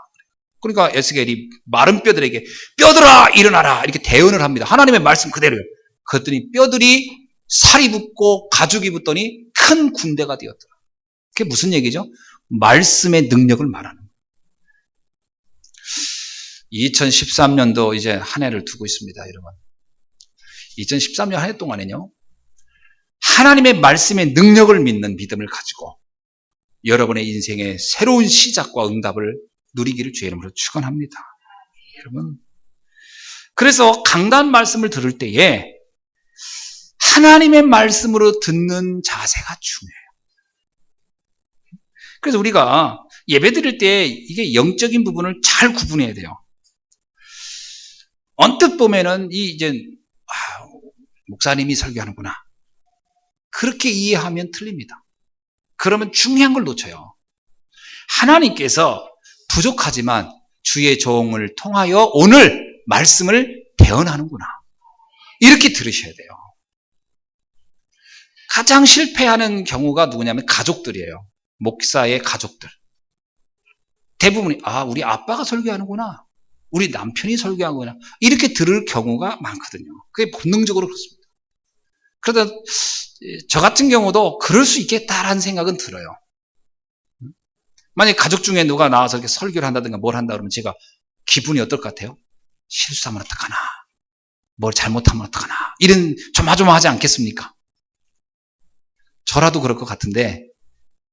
그러니까 에스겔이 마른 뼈들에게 뼈들아 일어나라 이렇게 대언을 합니다. 하나님의 말씀 그대로요. 그랬더니 뼈들이 살이 붙고 가죽이 붙더니 큰 군대가 되었더라. 그게 무슨 얘기죠? 말씀의 능력을 말하는 거예요. 2013년도 이제 한 해를 두고 있습니다, 여러분. 2013년 한 해 동안에요. 하나님의 말씀의 능력을 믿는 믿음을 가지고 여러분의 인생의 새로운 시작과 응답을 누리기를 주의 이름으로 축원합니다. 여러분, 그래서 강단 말씀을 들을 때에 하나님의 말씀으로 듣는 자세가 중요해요. 그래서 우리가 예배 드릴 때 이게 영적인 부분을 잘 구분해야 돼요. 언뜻 보면은 목사님이 설교하는구나. 그렇게 이해하면 틀립니다. 그러면 중요한 걸 놓쳐요. 하나님께서 부족하지만 주의 종을 통하여 오늘 말씀을 대언하는구나. 이렇게 들으셔야 돼요. 가장 실패하는 경우가 누구냐면 가족들이에요. 목사의 가족들. 대부분이 우리 아빠가 설교하는구나. 우리 남편이 설교하는구나. 이렇게 들을 경우가 많거든요. 그게 본능적으로 그렇습니다. 그러다 저 같은 경우도 그럴 수 있겠다라는 생각은 들어요. 만약에 가족 중에 누가 나와서 이렇게 설교를 한다든가 뭘 한다 그러면 제가 기분이 어떨 것 같아요? 실수하면 어떡하나? 뭘 잘못하면 어떡하나? 이런 조마조마하지 않겠습니까? 저라도 그럴 것 같은데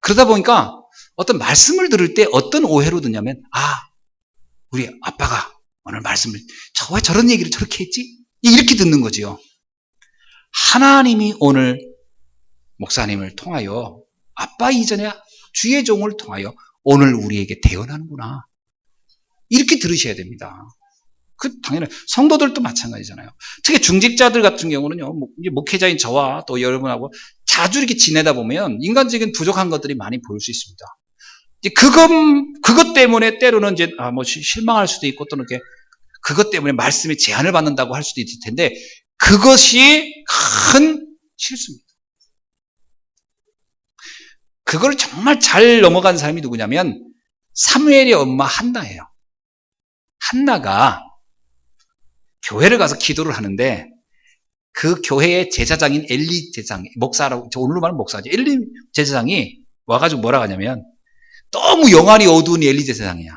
그러다 보니까 어떤 말씀을 들을 때 어떤 오해로 듣냐면 우리 아빠가 오늘 말씀을 왜 저런 얘기를 저렇게 했지? 이렇게 듣는 거지요. 하나님이 오늘 목사님을 통하여 아빠 이전에 주의 종을 통하여 오늘 우리에게 대언하는구나. 이렇게 들으셔야 됩니다. 당연히 성도들도 마찬가지잖아요. 특히 중직자들 같은 경우는요, 목회자인 저와 또 여러분하고 자주 이렇게 지내다 보면 인간적인 부족한 것들이 많이 보일 수 있습니다. 그것 때문에 때로는 실망할 수도 있고 또는 이렇게 그것 때문에 말씀에 제한을 받는다고 할 수도 있을 텐데 그것이 큰 실수입니다. 그걸 정말 잘 넘어간 사람이 누구냐면 사무엘의 엄마 한나예요. 한나가 교회를 가서 기도를 하는데 그 교회의 제사장인 엘리 제사장, 목사라고, 오늘로 말하면 목사죠. 엘리 제사장이 와가지고 뭐라 하냐면 너무 영안이 어두운 엘리 제사장이야.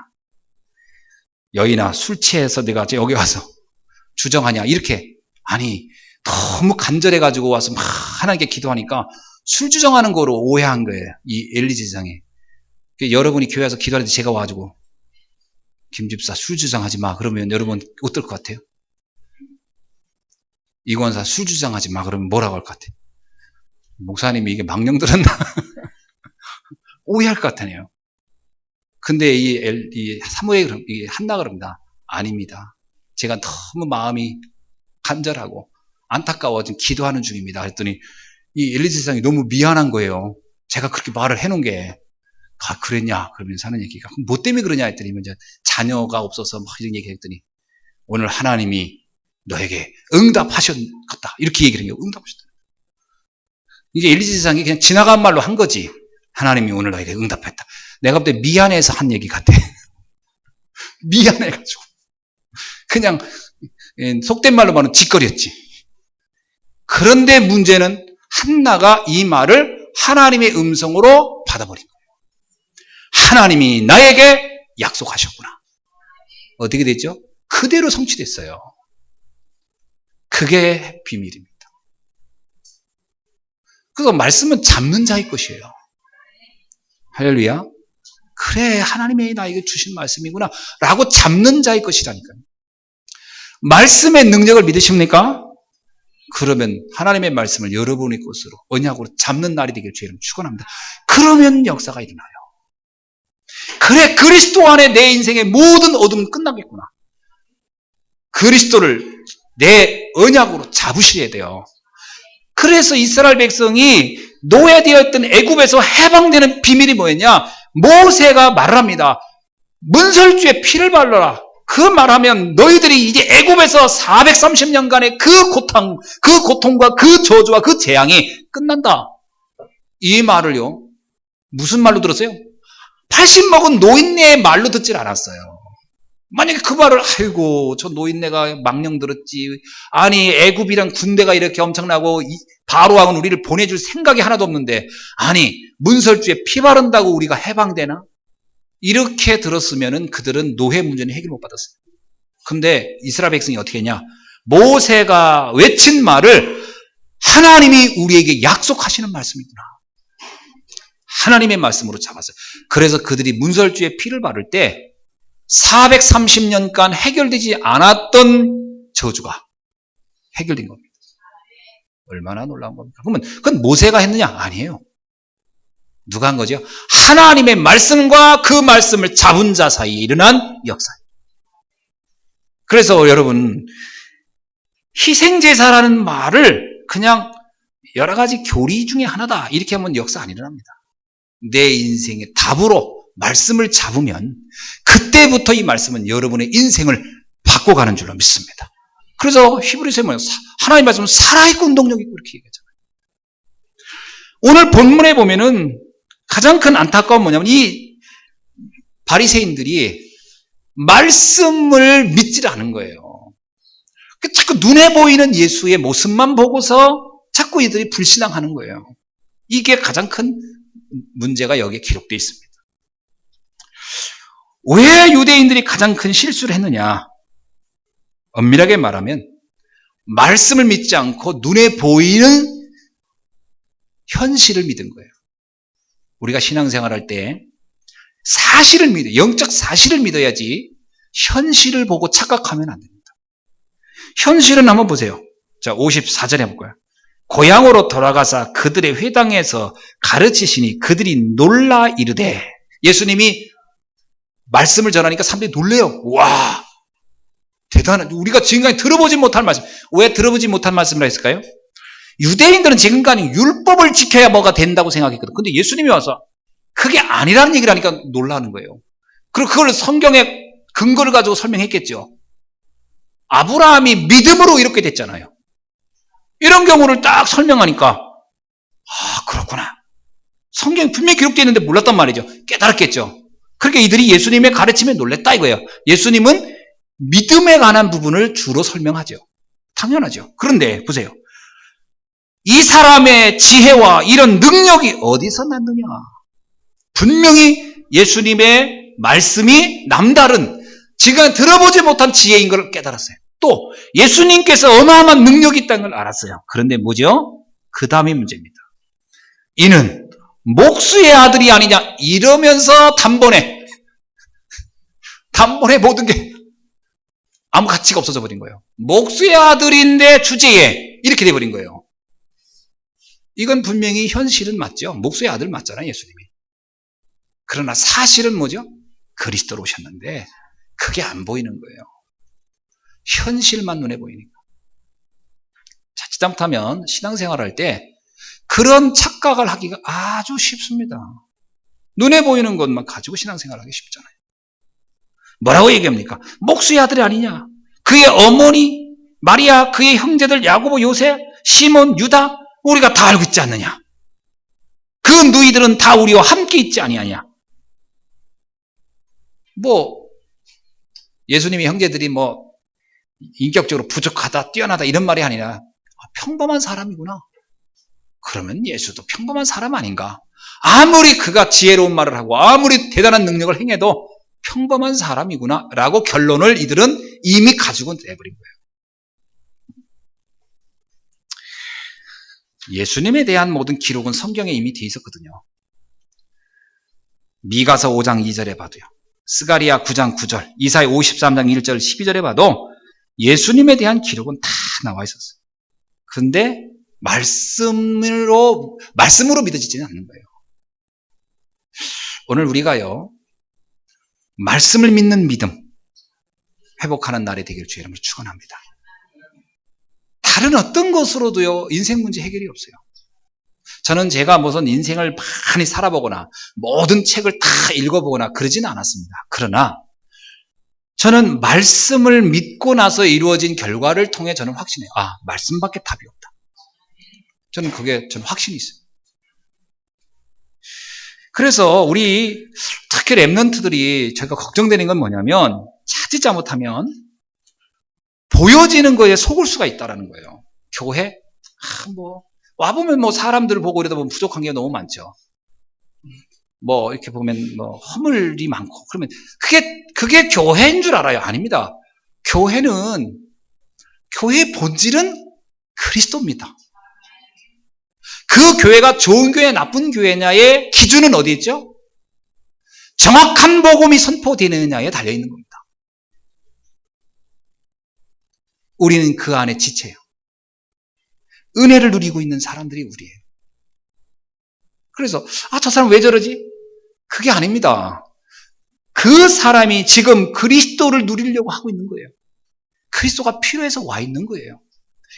여인아, 술 취해서 내가 여기 와서 주정하냐. 이렇게. 너무 간절해가지고 와서 막 하나님께 기도하니까 술 주정하는 거로 오해한 거예요. 이 엘리 제사장이. 여러분이 교회 와서 기도하는데 제가 와가지고 김집사 술 주정하지 마. 그러면 여러분 어떨 것 같아요? 이권사 술 주정하지 마. 그러면 뭐라고 할 것 같아요? 목사님이 이게 망령 들었나? 오해할 것 같아요. 근데 이 사무엘, 한나가 그럽니다. 아닙니다. 제가 너무 마음이 간절하고 안타까워 지금 기도하는 중입니다. 그랬더니 이 엘리 제사장이 너무 미안한 거예요. 제가 그렇게 말을 해놓은 게 그랬냐? 그러면서 하는 얘기가 뭐 때문에 그러냐 했더니 이제 자녀가 없어서 막 이런 얘기 했더니 오늘 하나님이 너에게 응답하셨다. 이렇게 얘기를 해요. 응답하셨다. 이게 엘리 제사장이 그냥 지나간 말로 한 거지. 하나님이 오늘 너에게 응답했다. 내가 볼 때 미안해서 한 얘기 같아. 미안해가지고. 그냥 속된 말로 말하면 짓거리였지. 그런데 문제는 한나가 이 말을 하나님의 음성으로 받아버린 거예요. 하나님이 나에게 약속하셨구나. 어떻게 됐죠? 그대로 성취됐어요. 그게 비밀입니다. 그래서 말씀은 잡는 자의 것이에요. 할렐루야. 그래, 하나님이 나에게 주신 말씀이구나 라고 잡는 자의 것이라니까요. 말씀의 능력을 믿으십니까? 그러면 하나님의 말씀을 여러분의 것으로 언약으로 잡는 날이 되길 주의 이름으로 축원합니다. 그러면 역사가 일어나요. 그래, 그리스도 안에 내 인생의 모든 어둠은 끝나겠구나. 그리스도를 내 언약으로 잡으셔야 돼요. 그래서 이스라엘 백성이 노예되었던 애굽에서 해방되는 비밀이 뭐였냐? 모세가 말을 합니다. 문설주에 피를 발라라. 그 말하면 너희들이 이제 애굽에서 430년간의 그 고통과 그 저주와 그 재앙이 끝난다. 이 말을요. 무슨 말로 들었어요? 80 먹은 노인네의 말로 듣질 않았어요. 만약에 그 말을 아이고 저 노인네가 망령 들었지. 아니 애굽이란 군대가 이렇게 엄청나고 바로왕은 우리를 보내줄 생각이 하나도 없는데 아니 문설주에 피 바른다고 우리가 해방되나? 이렇게 들었으면은 그들은 노예 문제는 해결 못 받았어요. 근데 이스라엘 백성이 어떻게 했냐? 모세가 외친 말을 하나님이 우리에게 약속하시는 말씀이구나. 하나님의 말씀으로 잡았어요. 그래서 그들이 문설주에 피를 바를 때 430년간 해결되지 않았던 저주가 해결된 겁니다. 얼마나 놀라운 겁니까? 그러면 그건 모세가 했느냐? 아니에요. 누가 한 거죠? 하나님의 말씀과 그 말씀을 잡은 자 사이에 일어난 역사예요. 그래서 여러분, 희생제사라는 말을 그냥 여러 가지 교리 중에 하나다 이렇게 하면 역사 안 일어납니다. 내 인생의 답으로 말씀을 잡으면 그때부터 이 말씀은 여러분의 인생을 바꿔가는 줄로 믿습니다. 그래서 히브리서에 뭐예요? 하나님 말씀은 살아있고 운동력 있고 이렇게 얘기하잖아요. 오늘 본문에 보면은 가장 큰 안타까운 뭐냐면 이 바리새인들이 말씀을 믿지 않은 거예요. 자꾸 눈에 보이는 예수의 모습만 보고서 자꾸 이들이 불신앙하는 거예요. 이게 가장 큰 문제가 여기에 기록되어 있습니다. 왜 유대인들이 가장 큰 실수를 했느냐? 엄밀하게 말하면 말씀을 믿지 않고 눈에 보이는 현실을 믿은 거예요. 우리가 신앙생활할 때 사실을 믿어요. 영적 사실을 믿어야지 현실을 보고 착각하면 안 됩니다. 현실은 한번 보세요. 자, 54절에 해볼까요? 고향으로 돌아가사 그들의 회당에서 가르치시니 그들이 놀라 이르되, 예수님이 말씀을 전하니까 사람들이 놀래요. 와, 대단한, 우리가 지금까지 들어보지 못한 말씀. 왜 들어보지 못한 말씀을 했을까요? 유대인들은 지금까지 율법을 지켜야 뭐가 된다고 생각했거든. 근데 예수님이 와서 그게 아니라는 얘기를 하니까 놀라는 거예요. 그리고 그걸 성경에 근거를 가지고 설명했겠죠. 아브라함이 믿음으로 이렇게 됐잖아요. 이런 경우를 딱 설명하니까 아, 그렇구나. 성경에 분명히 기록되어 있는데 몰랐단 말이죠. 깨달았겠죠. 그렇게 이들이 예수님의 가르침에 놀랬다 이거예요. 예수님은 믿음에 관한 부분을 주로 설명하죠. 당연하죠. 그런데 보세요. 이 사람의 지혜와 이런 능력이 어디서 났느냐? 분명히 예수님의 말씀이 남다른, 지금 들어보지 못한 지혜인 걸 깨달았어요. 또 예수님께서 어마어마한 능력이 있다는 걸 알았어요. 그런데 뭐죠? 그 다음이 문제입니다. 이는 목수의 아들이 아니냐 이러면서 단번에 모든 게 아무 가치가 없어져 버린 거예요. 목수의 아들인데 주제에 이렇게 돼버린 거예요. 이건 분명히 현실은 맞죠. 목수의 아들 맞잖아요, 예수님이. 그러나 사실은 뭐죠? 그리스도로 오셨는데 그게 안 보이는 거예요. 현실만 눈에 보이니까. 자칫 잘못하면 신앙생활할 때 그런 착각을 하기가 아주 쉽습니다. 눈에 보이는 것만 가지고 신앙생활하기 쉽잖아요. 뭐라고 얘기합니까? 목수의 아들이 아니냐? 그의 어머니 마리아, 그의 형제들 야고보, 요셉, 시몬, 유다 우리가 다 알고 있지 않느냐? 그 누이들은 다 우리와 함께 있지 아니하냐? 뭐 예수님의 형제들이 뭐 인격적으로 부족하다, 뛰어나다 이런 말이 아니라 평범한 사람이구나. 그러면 예수도 평범한 사람 아닌가? 아무리 그가 지혜로운 말을 하고 아무리 대단한 능력을 행해도 평범한 사람이구나 라고 결론을 이들은 이미 가지고 내버린 거예요. 예수님에 대한 모든 기록은 성경에 이미 되어 있었거든요. 미가서 5장 2절에 봐도요. 스가리야 9장 9절, 이사야 53장 1절 12절에 봐도 예수님에 대한 기록은 다 나와 있었어요. 그런데 말씀으로 믿어지지는 않는 거예요. 오늘 우리가요, 말씀을 믿는 믿음 회복하는 날이 되기를 주의 이름으로 축원합니다. 다른 어떤 것으로도요, 인생 문제 해결이 없어요. 저는 제가 무슨 인생을 많이 살아보거나 모든 책을 다 읽어보거나 그러지는 않았습니다. 그러나 저는 말씀을 믿고 나서 이루어진 결과를 통해 저는 확신해요. 아, 말씀밖에 답이 없다. 저는 확신이 있어요. 그래서 우리 특히 랩런트들이 저희가 걱정되는 건 뭐냐면 자칫 잘못하면 보여지는 거에 속을 수가 있다라는 거예요. 교회 와보면 뭐 사람들을 보고 이러다 보면 부족한 게 너무 많죠. 뭐 이렇게 보면 뭐 허물이 많고 그러면 그게 교회인 줄 알아요? 아닙니다. 교회의 본질은 그리스도입니다. 그 교회가 좋은 교회, 나쁜 교회냐의 기준은 어디 있죠? 정확한 복음이 선포되느냐에 달려있는 겁니다. 우리는 그 안에 지체예요. 은혜를 누리고 있는 사람들이 우리예요. 그래서 저 사람 왜 저러지? 그게 아닙니다. 그 사람이 지금 그리스도를 누리려고 하고 있는 거예요. 그리스도가 필요해서 와 있는 거예요.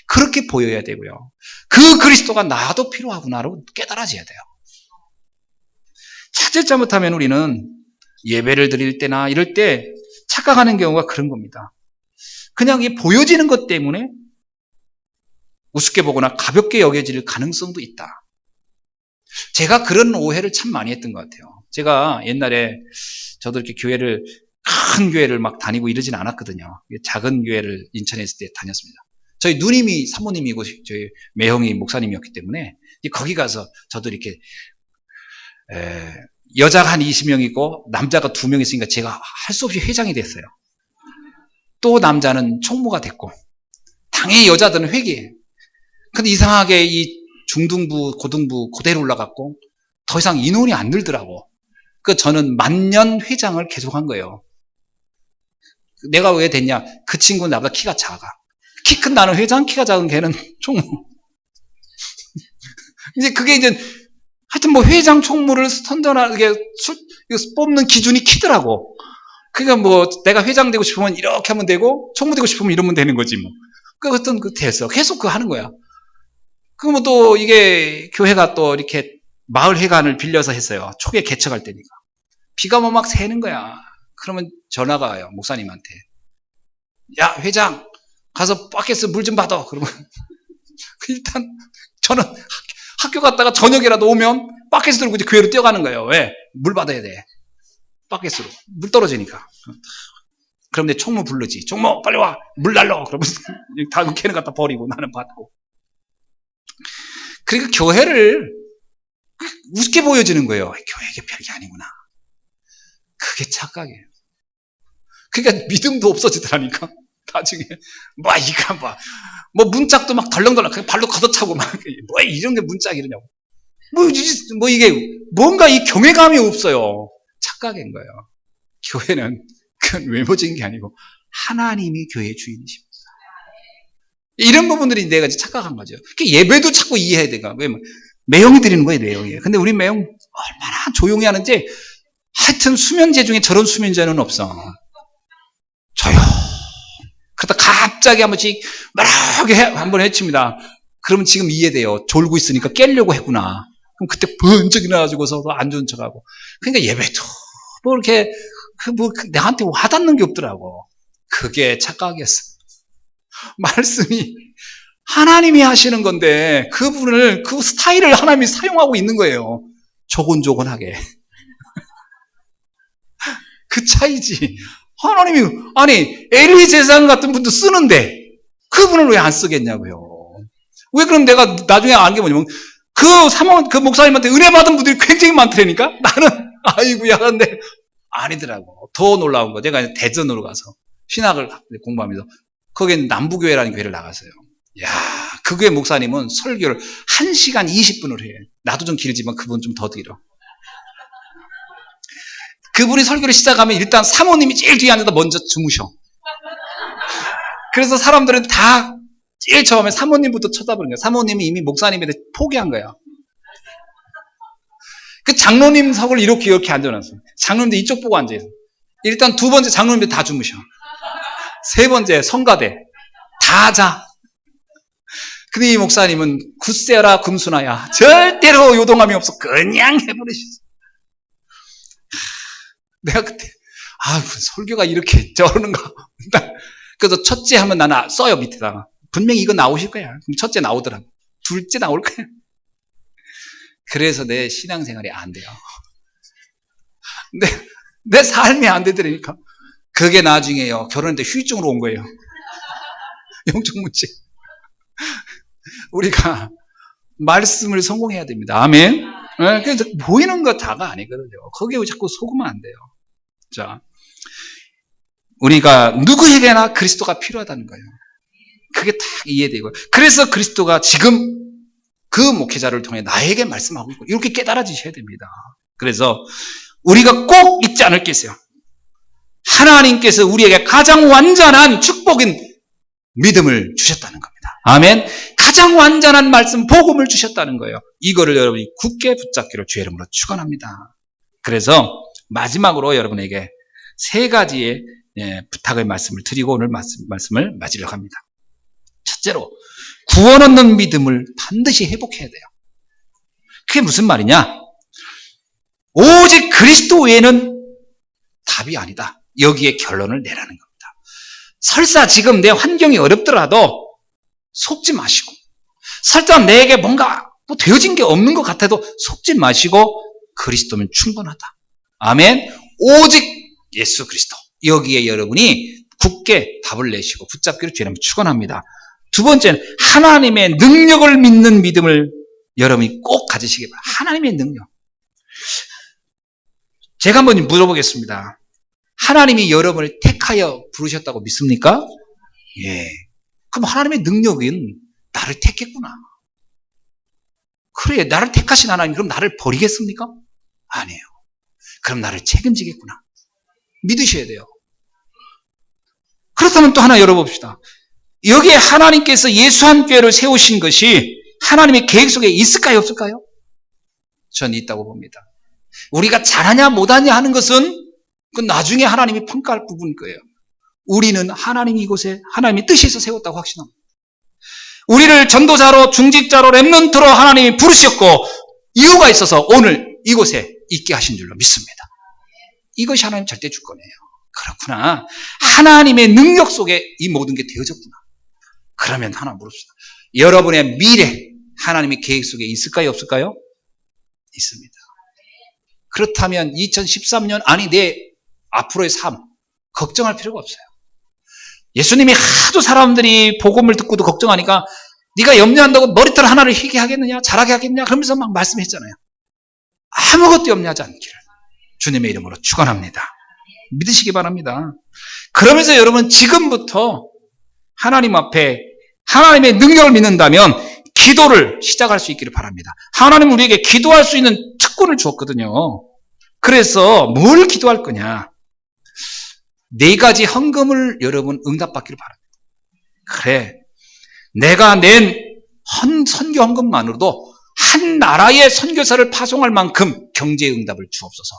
그렇게 보여야 되고요. 그 그리스도가 나도 필요하구나로 깨달아져야 돼요. 자칫 잘못하면 우리는 예배를 드릴 때나 이럴 때 착각하는 경우가 그런 겁니다. 그냥 이 보여지는 것 때문에 우습게 보거나 가볍게 여겨질 가능성도 있다. 제가 그런 오해를 참 많이 했던 것 같아요. 제가 옛날에 저도 이렇게 큰 교회를 막 다니고 이러진 않았거든요. 작은 교회를 인천에 있을 때 다녔습니다. 저희 누님이 사모님이고 저희 매형이 목사님이었기 때문에 거기 가서 저도 이렇게 여자가 한 20명 있고 남자가 2명 있으니까 제가 할 수 없이 회장이 됐어요. 또 남자는 총무가 됐고 당연히 여자들은 회계예요. 근데 이상하게 이 중등부, 고등부 그대로 올라갔고 더 이상 인원이 안 늘더라고. 저는 만년 회장을 계속한 거예요. 내가 왜 됐냐? 그 친구는 나보다 키가 작아. 키 큰 나는 회장, 키가 작은 걔는 총무. 이제 그게 이제 하여튼 뭐 회장 총무를 선전하게 뽑는 기준이 키더라고. 그러니까 뭐 내가 회장 되고 싶으면 이렇게 하면 되고 총무 되고 싶으면 이러면 되는 거지 뭐. 어떤 됐어. 계속 그거 하는 거야. 그럼 또 이게 교회가 또 이렇게 마을 회관을 빌려서 했어요. 초기에 개척할 때니까. 비가 뭐 막 새는 거야. 그러면 전화가 와요. 목사님한테. 야, 회장, 가서 밖에서 물 좀 받아. 그러면 일단 저는 학교 갔다가 저녁이라도 오면 밖에서 들고 이제 교회로 뛰어가는 거예요. 왜? 물 받아야 돼. 밖에서 물 떨어지니까. 그럼 내 총무 부르지. 총무 빨리 와. 물 날러. 그러면서 다 걔는 갖다 버리고 나는 받고. 그러니까 교회를 우습게 보여지는 거예요. 교회가 별게 아니구나. 그게 착각이에요. 그러니까 믿음도 없어지더라니까. 나중에 뭐 문짝도 막 덜렁덜렁 그냥 발로 걷어차고 막 뭐 이런 게 문짝이 이러냐고. 뭐 이게 뭔가 이 경외감이 없어요. 착각인 거예요. 교회는 그건 외모적인 게 아니고 하나님이 교회의 주인이십니다. 이런 부분들이 내가 착각한 거죠. 예배도 자꾸 이해해야 돼가. 왜 매형이 드리는 거예요, 매형이. 근데 우리 매형 얼마나 조용히 하는지 하여튼 수면제 중에 저런 수면제는 없어. 조용. 그러다 갑자기 한 번씩 말하게 한번 해칩니다. 그러면 지금 이해돼요. 졸고 있으니까 깨려고 했구나. 그럼 그때 번쩍 일어나가지고서 안 좋은 척하고. 그러니까 예배도 뭐 이렇게 나한테 와닿는 게 없더라고. 그게 착각이었어. 말씀이 하나님이 하시는 건데 그분을 그 스타일을 하나님이 사용하고 있는 거예요. 조곤조곤하게. 그 차이지. 하나님이 아니 엘리 제사장 같은 분도 쓰는데 그분을 왜 안 쓰겠냐고요. 왜 그럼 내가 나중에 아는 게 뭐냐면 그 목사님한테 은혜 받은 분들이 굉장히 많더라니까. 나는 아이고야 근데 아니더라고. 더 놀라운 거 제가 대전으로 가서 신학을 공부하면서 거기는 남부교회라는 교회를 나갔어요. 야, 그 교회 목사님은 설교를 1시간 20분을 해. 나도 좀 길지만 그분 좀 더 길어. 그분이 설교를 시작하면 일단 사모님이 제일 뒤에 앉아서 먼저 주무셔. 그래서 사람들은 다 제일 처음에 사모님부터 쳐다보는 거야. 사모님이 이미 목사님에 대해 포기한 거야. 그 장로님 석을 이렇게 앉아놨어. 장로님들 이쪽 보고 앉아있어. 일단 2번째 장로님들 다 주무셔. 3번째 성가대 다 자. 근데 이 목사님은 굳세어라 금순아야. 절대로 요동함이 없어. 그냥 해버리셨어. 내가 그때 설교가 이렇게 저러는가. 그래서 첫째 하면 나는 써요 밑에다가. 분명히 이거 나오실 거야. 그럼 첫째 나오더라고. 둘째 나올 거야. 그래서 내 신앙생활이 안 돼요. 내 삶이 안 되더라니까. 그게 나중에요. 결혼했는데 후유증으로 온 거예요. 영적 문제. 우리가 말씀을 성공해야 됩니다. 아멘. 그래서 보이는 거 다가 아니거든요. 거기에 자꾸 속으면 안 돼요. 자, 우리가 누구에게나 그리스도가 필요하다는 거예요. 그게 딱 이해되고. 그래서 그리스도가 지금 그 목회자를 통해 나에게 말씀하고 있고 이렇게 깨달아지셔야 됩니다. 그래서 우리가 꼭 잊지 않을 게 있어요. 하나님께서 우리에게 가장 완전한 축복인 믿음을 주셨다는 겁니다. 아멘. 가장 완전한 말씀, 복음을 주셨다는 거예요. 이거를 여러분이 굳게 붙잡기를 주의 이름으로 축원합니다. 그래서 마지막으로 여러분에게 3가지의 부탁의 말씀을 드리고 오늘 말씀을 맞으려고 합니다. 첫째로 구원 얻는 믿음을 반드시 회복해야 돼요. 그게 무슨 말이냐? 오직 그리스도 외에는 답이 아니다. 여기에 결론을 내라는 겁니다. 설사 지금 내 환경이 어렵더라도 속지 마시고, 설사 내게 뭔가 되어진 게 없는 것 같아도 속지 마시고 그리스도면 충분하다. 아멘. 오직 예수 그리스도. 여기에 여러분이 굳게 답을 내시고 붙잡기를 주님 축원합니다. 두 번째는 하나님의 능력을 믿는 믿음을 여러분이 꼭 가지시기 바랍니다. 하나님의 능력. 제가 한번 물어보겠습니다. 하나님이 여러분을 택하여 부르셨다고 믿습니까? 예. 그럼 하나님의 능력은 나를 택했구나. 그래, 나를 택하신 하나님, 그럼 나를 버리겠습니까? 아니에요. 그럼 나를 책임지겠구나. 믿으셔야 돼요. 그렇다면 또 하나 열어봅시다. 여기에 하나님께서 예수한 교회를 세우신 것이 하나님의 계획 속에 있을까요, 없을까요? 전 있다고 봅니다. 우리가 잘하냐 못하냐 하는 것은 그 나중에 하나님이 평가할 부분일 거예요. 우리는 하나님이 이곳에 하나님의 뜻에서 세웠다고 확신합니다. 우리를 전도자로 중직자로 렘넌트로 하나님이 부르셨고 이유가 있어서 오늘 이곳에 있게 하신 줄로 믿습니다. 이것이 하나님 절대 주권이에요. 그렇구나. 하나님의 능력 속에 이 모든 게 되어졌구나. 그러면 하나 물읍시다. 여러분의 미래 하나님의 계획 속에 있을까요, 없을까요? 있습니다. 그렇다면 2013년 아니 내 앞으로의 삶 걱정할 필요가 없어요. 예수님이 하도 사람들이 복음을 듣고도 걱정하니까 네가 염려한다고 머리털 하나를 희게 하겠느냐, 잘하게 하겠느냐 그러면서 막 말씀했잖아요. 아무것도 염려하지 않기를 주님의 이름으로 축원합니다. 믿으시기 바랍니다. 그러면서 여러분 지금부터 하나님 앞에 하나님의 능력을 믿는다면 기도를 시작할 수 있기를 바랍니다. 하나님은 우리에게 기도할 수 있는 특권을 주었거든요. 그래서 뭘 기도할 거냐? 4가지 헌금을 여러분 응답받기를 바랍니다. 그래, 내가 낸 선교 헌금만으로도 한 나라의 선교사를 파송할 만큼 경제의 응답을 주옵소서.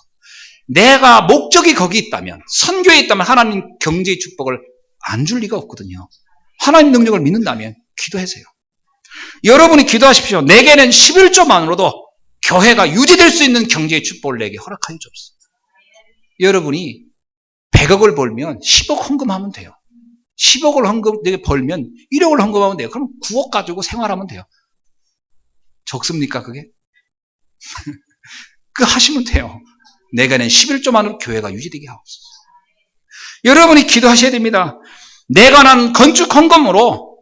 내가 목적이 거기 있다면, 선교에 있다면 하나님 경제의 축복을 안 줄 리가 없거든요. 하나님 능력을 믿는다면 기도하세요. 여러분이 기도하십시오. 내게는 11조만으로도 교회가 유지될 수 있는 경제의 축복을 내게 허락하여 주옵소서. 여러분이 100억을 벌면 10억 헌금하면 돼요. 10억을 내게 벌면 1억을 헌금하면 돼요. 그럼 9억 가지고 생활하면 돼요. 적습니까 그게? 그거 하시면 돼요. 내가 낸 11조만으로 교회가 유지되게 하옵소서. 여러분이 기도하셔야 됩니다. 내가 난 건축 헌금으로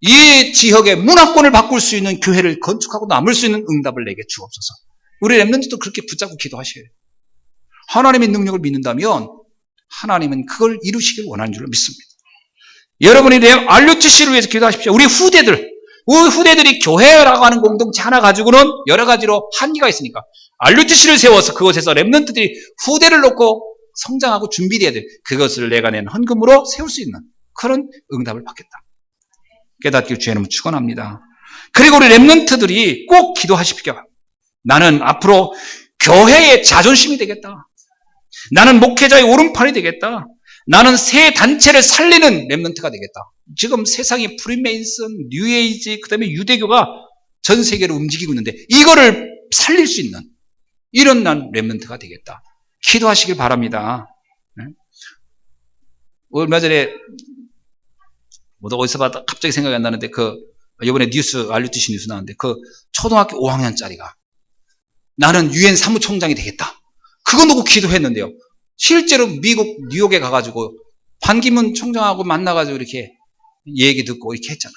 이 지역의 문화권을 바꿀 수 있는 교회를 건축하고 남을 수 있는 응답을 내게 주옵소서. 우리 렘넌트도 그렇게 붙잡고 기도하셔야 돼요. 하나님의 능력을 믿는다면 하나님은 그걸 이루시길 원하는 줄로 믿습니다. 여러분이 내 RUTC를 위해서 기도하십시오. 우리 후대들이 교회라고 하는 공동체 하나 가지고는 여러 가지로 한계가 있으니까 RUTC를 세워서 그곳에서 렘넌트들이 후대를 놓고 성장하고 준비돼야 돼. 그것을 내가 낸 헌금으로 세울 수 있는 그런 응답을 받겠다. 깨닫기를 주의는 축원합니다. 그리고 우리 렘넌트들이 꼭 기도하십시오. 나는 앞으로 교회의 자존심이 되겠다. 나는 목회자의 오른팔이 되겠다. 나는 새 단체를 살리는 렘넌트가 되겠다. 지금 세상에 프리메이슨, 뉴에이지, 그 다음에 유대교가 전 세계를 움직이고 있는데 이거를 살릴 수 있는 이런 난 렘넌트가 되겠다. 기도하시길 바랍니다. 얼마 전에 어디서 봤다 갑자기 생각이 안 나는데 이번에 RUTC 뉴스 나왔는데 초등학교 5학년짜리가 나는 UN 사무총장이 되겠다. 그거 놓고 기도했는데요. 실제로 미국 뉴욕에 가가지고 반기문 총장하고 만나가지고 이렇게 얘기 듣고 이렇게 했잖아요.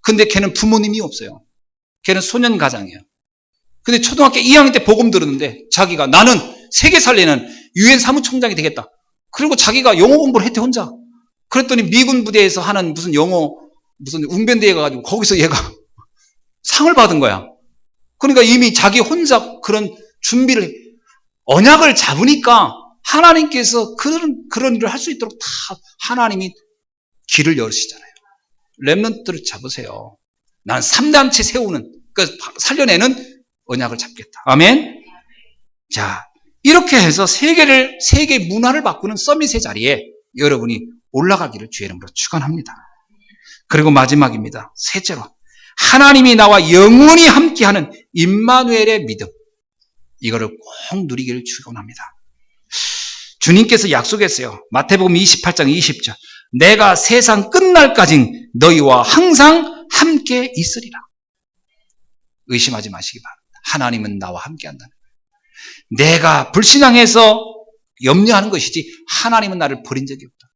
근데 걔는 부모님이 없어요. 걔는 소년 가장이에요. 근데 초등학교 2학년 때 복음 들었는데 자기가 나는 세계 살리는 UN 사무총장이 되겠다. 그리고 자기가 영어 공부를 했대 혼자. 그랬더니 미군 부대에서 하는 무슨 웅변대회 가가지고 거기서 얘가 상을 받은 거야. 그러니까 이미 자기 혼자 그런 준비를 언약을 잡으니까 하나님께서 그런 일을 할 수 있도록 다 하나님이 길을 열으시잖아요. 렘넌트를 잡으세요. 난 3단체 세우는, 그러니까 살려내는 언약을 잡겠다. 아멘? 자, 이렇게 해서 세계 문화를 바꾸는 서밋의 자리에 여러분이 올라가기를 주의 이름으로 축원합니다. 그리고 마지막입니다. 셋째로 하나님이 나와 영원히 함께하는 임마누엘의 믿음, 이거를 꼭 누리기를 축원합니다. 주님께서 약속했어요. 마태복음 28장 20절. 내가 세상 끝날까지 너희와 항상 함께 있으리라. 의심하지 마시기 바랍니다. 하나님은 나와 함께 한다는 거예요. 내가 불신앙해서 염려하는 것이지 하나님은 나를 버린 적이 없다.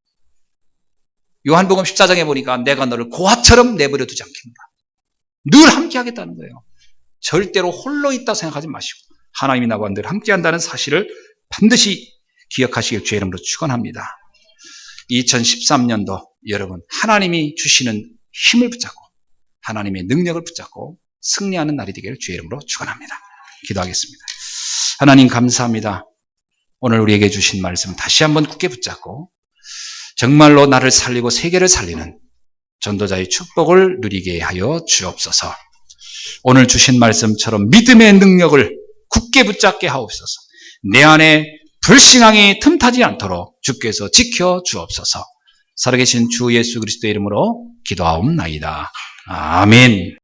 요한복음 14장에 보니까 내가 너를 고아처럼 내버려 두지 않겠노라. 늘 함께 하겠다는 거예요. 절대로 홀로 있다 생각하지 마시고 하나님이 나와 늘 함께 한다는 사실을 반드시 기억하시길 주의 이름으로 축원합니다. 2013년도 여러분 하나님이 주시는 힘을 붙잡고 하나님의 능력을 붙잡고 승리하는 날이 되기를 주의 이름으로 축원합니다. 기도하겠습니다. 하나님 감사합니다. 오늘 우리에게 주신 말씀 다시 한번 굳게 붙잡고 정말로 나를 살리고 세계를 살리는 전도자의 축복을 누리게 하여 주옵소서. 오늘 주신 말씀처럼 믿음의 능력을 굳게 붙잡게 하옵소서. 내 안에 불신앙이 틈타지 않도록 주께서 지켜 주옵소서. 살아계신 주 예수 그리스도의 이름으로 기도하옵나이다. 아멘.